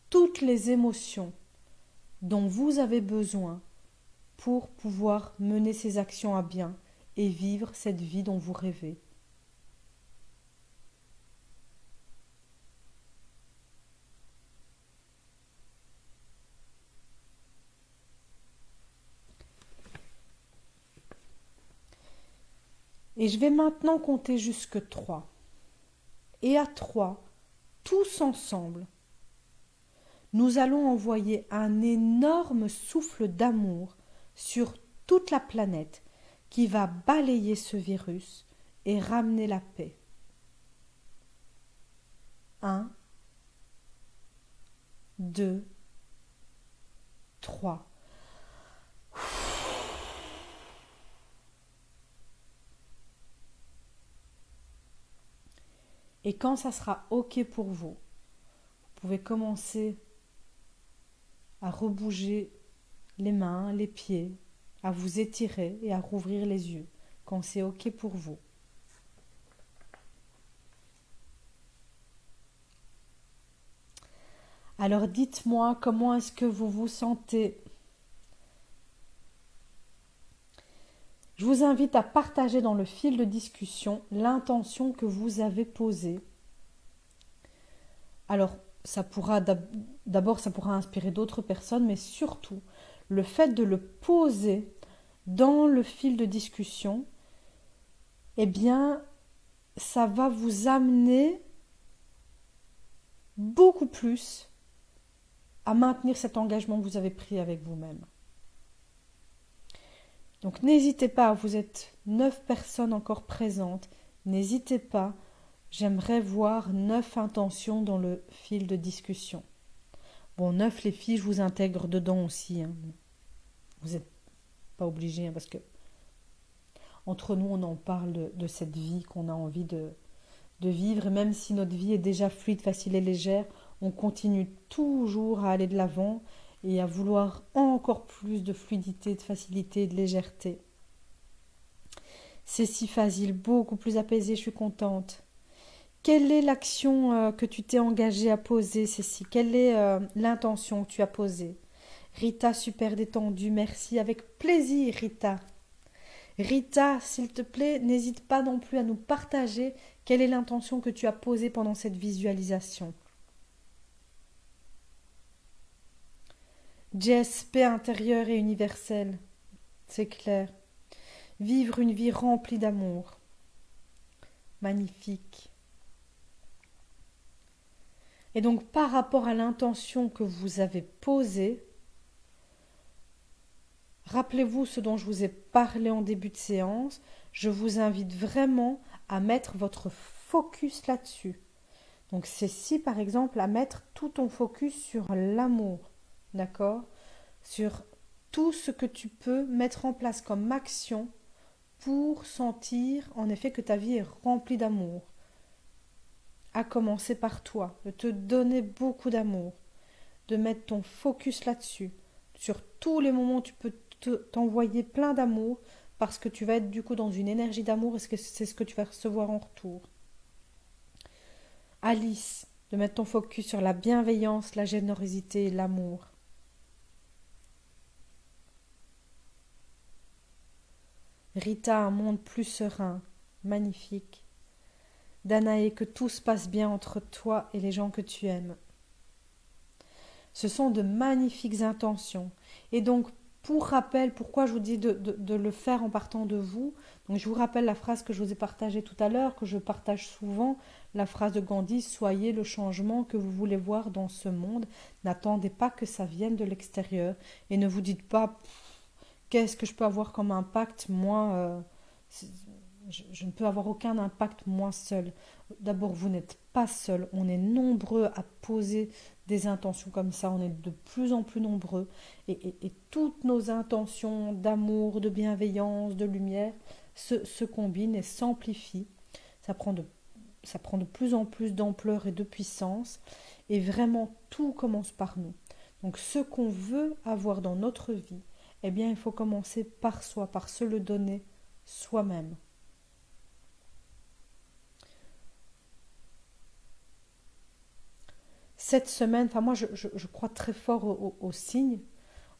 toutes les émotions dont vous avez besoin pour pouvoir mener ces actions à bien et vivre cette vie dont vous rêvez. Et je vais maintenant compter jusque 3. Et à 3, tous ensemble, nous allons envoyer un énorme souffle d'amour sur toute la planète qui va balayer ce virus et ramener la paix. 1, 2, 3. Et quand ça sera OK pour vous, vous pouvez commencer à rebouger les mains, les pieds, à vous étirer et à rouvrir les yeux quand c'est OK pour vous. Alors dites-moi comment est-ce que vous vous sentez. Je vous invite à partager dans le fil de discussion l'intention que vous avez posée. Alors, ça pourra inspirer d'autres personnes, mais surtout, le fait de le poser dans le fil de discussion, eh bien, ça va vous amener beaucoup plus à maintenir cet engagement que vous avez pris avec vous-même. Donc n'hésitez pas, vous êtes 9 personnes encore présentes, n'hésitez pas, j'aimerais voir 9 intentions dans le fil de discussion. Bon, 9 les filles, je vous intègre dedans aussi, hein. Vous n'êtes pas obligés, hein, parce que entre nous, on en parle de cette vie qu'on a envie de de vivre. Et même si notre vie est déjà fluide, facile et légère, on continue toujours à aller de l'avant et à vouloir encore plus de fluidité, de facilité et de légèreté. C'est si facile, beaucoup plus apaisé, je suis contente. Quelle est l'action que tu t'es engagée à poser, Cécile? Quelle est l'intention que tu as posée? Rita, super détendue, merci. Avec plaisir, Rita. Rita, s'il te plaît, n'hésite pas non plus à nous partager quelle est l'intention que tu as posée pendant cette visualisation. Jess, paix intérieure et universelle, c'est clair. Vivre une vie remplie d'amour. Magnifique. Et donc, par rapport à l'intention que vous avez posée, rappelez-vous ce dont je vous ai parlé en début de séance. Je vous invite vraiment à mettre votre focus là-dessus. Donc, c'est si, par exemple, à mettre tout ton focus sur l'amour, d'accord? Sur tout ce que tu peux mettre en place comme action pour sentir, en effet, que ta vie est remplie d'amour. À commencer par toi, de te donner beaucoup d'amour, de mettre ton focus là-dessus. Sur tous les moments, tu peux t'envoyer plein d'amour parce que tu vas être du coup dans une énergie d'amour et c'est ce que tu vas recevoir en retour. Alice, de mettre ton focus sur la bienveillance, la générosité et l'amour. Rita, un monde plus serein, magnifique. Danae, que tout se passe bien entre toi et les gens que tu aimes. Ce sont de magnifiques intentions. Et donc, pour rappel, pourquoi je vous dis de le faire en partant de vous, donc je vous rappelle la phrase que je vous ai partagée tout à l'heure, que je partage souvent, la phrase de Gandhi, soyez le changement que vous voulez voir dans ce monde. N'attendez pas que ça vienne de l'extérieur et ne vous dites pas qu'est-ce que je peux avoir comme impact, moi, je ne peux avoir aucun impact moi seul. D'abord, vous n'êtes pas seul, on est nombreux à poser des intentions comme ça, on est de plus en plus nombreux et toutes nos intentions d'amour, de bienveillance, de lumière se combinent et s'amplifient. Ça prend de plus en plus d'ampleur et de puissance et vraiment tout commence par nous. Donc ce qu'on veut avoir dans notre vie, eh bien il faut commencer par soi, par se le donner soi-même. Cette semaine, enfin moi je crois très fort aux signes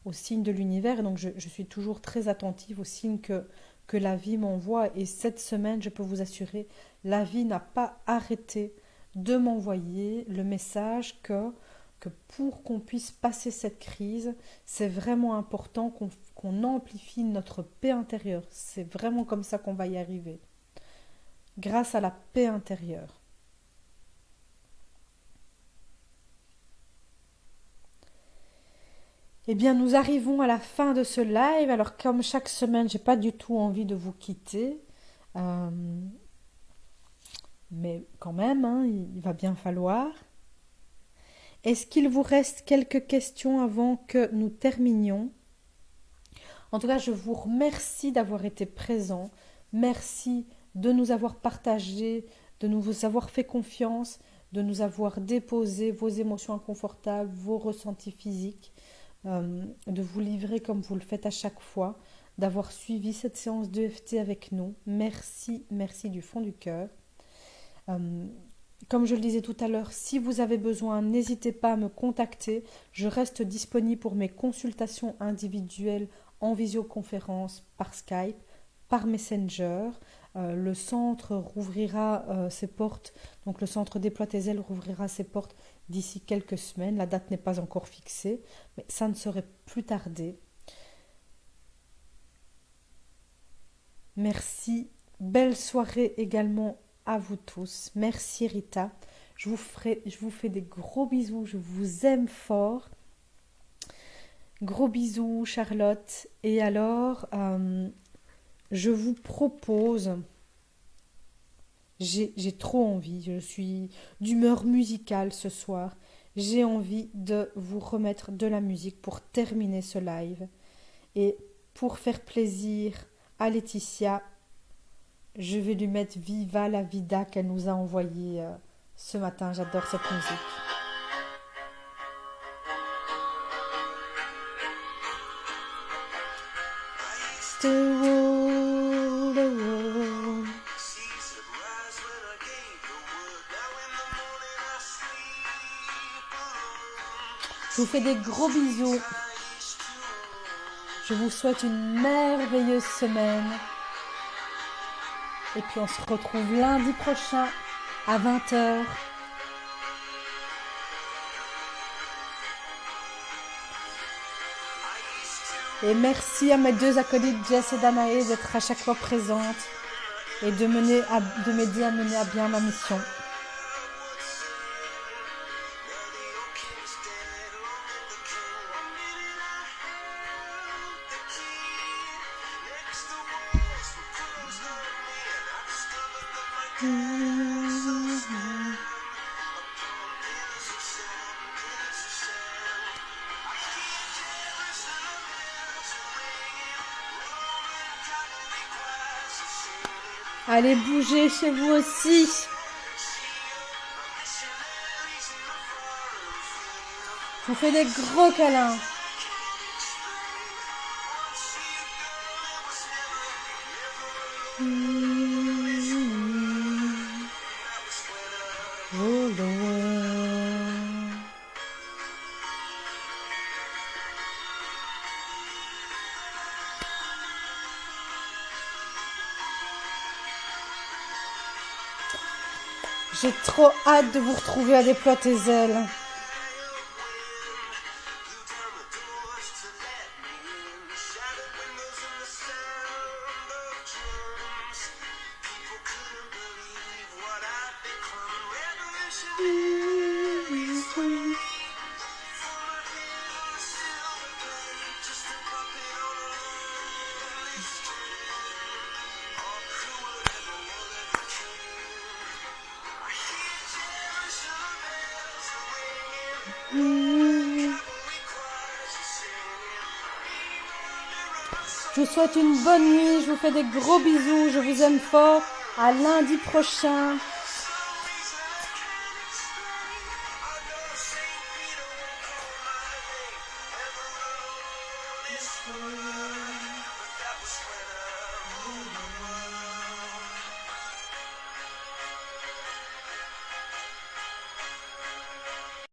de l'univers, et donc je suis toujours très attentive aux signes que la vie m'envoie. Et cette semaine, je peux vous assurer, la vie n'a pas arrêté de m'envoyer le message que pour qu'on puisse passer cette crise, c'est vraiment important qu'on amplifie notre paix intérieure. C'est vraiment comme ça qu'on va y arriver. Grâce à la paix intérieure. Eh bien, nous arrivons à la fin de ce live. Alors, comme chaque semaine, j'ai pas du tout envie de vous quitter. Euh, mais quand même, hein, il va bien falloir. Est-ce qu'il vous reste quelques questions avant que nous terminions? En tout cas, je vous remercie d'avoir été présents. Merci de nous avoir partagé, de nous avoir fait confiance, de nous avoir déposé vos émotions inconfortables, vos ressentis physiques, de vous livrer comme vous le faites à chaque fois, d'avoir suivi cette séance d'EFT avec nous. Merci, merci du fond du cœur. Comme je le disais tout à l'heure, si vous avez besoin, n'hésitez pas à me contacter. Je reste disponible pour mes consultations individuelles en visioconférence, par Skype, par Messenger. Le centre rouvrira ses portes, donc le centre Déploie tes ailes rouvrira ses portes d'ici quelques semaines. La date n'est pas encore fixée, mais ça ne saurait plus tarder. Merci. Belle soirée également à vous tous. Merci Rita. Je vous fais des gros bisous. Je vous aime fort. Gros bisous Charlotte. Et alors, je vous propose, j'ai trop envie, je suis d'humeur musicale ce soir. J'ai envie de vous remettre de la musique pour terminer ce live. Et pour faire plaisir à Laetitia, je vais lui mettre Viva la Vida qu'elle nous a envoyé ce matin. J'adore cette musique. To rule the world. Je vous fais des gros bisous. Je vous souhaite une merveilleuse semaine. Et puis on se retrouve lundi prochain à 20h. Et merci à mes deux acolytes Jess et Danae d'être à chaque fois présentes et de m'aider à mener à bien ma mission. Allez bouger chez vous aussi. Je vous fais des gros câlins. J'ai trop hâte de vous retrouver à Déploie tes ailes. Je vous souhaite une bonne nuit, je vous fais des gros bisous, je vous aime fort. À lundi prochain.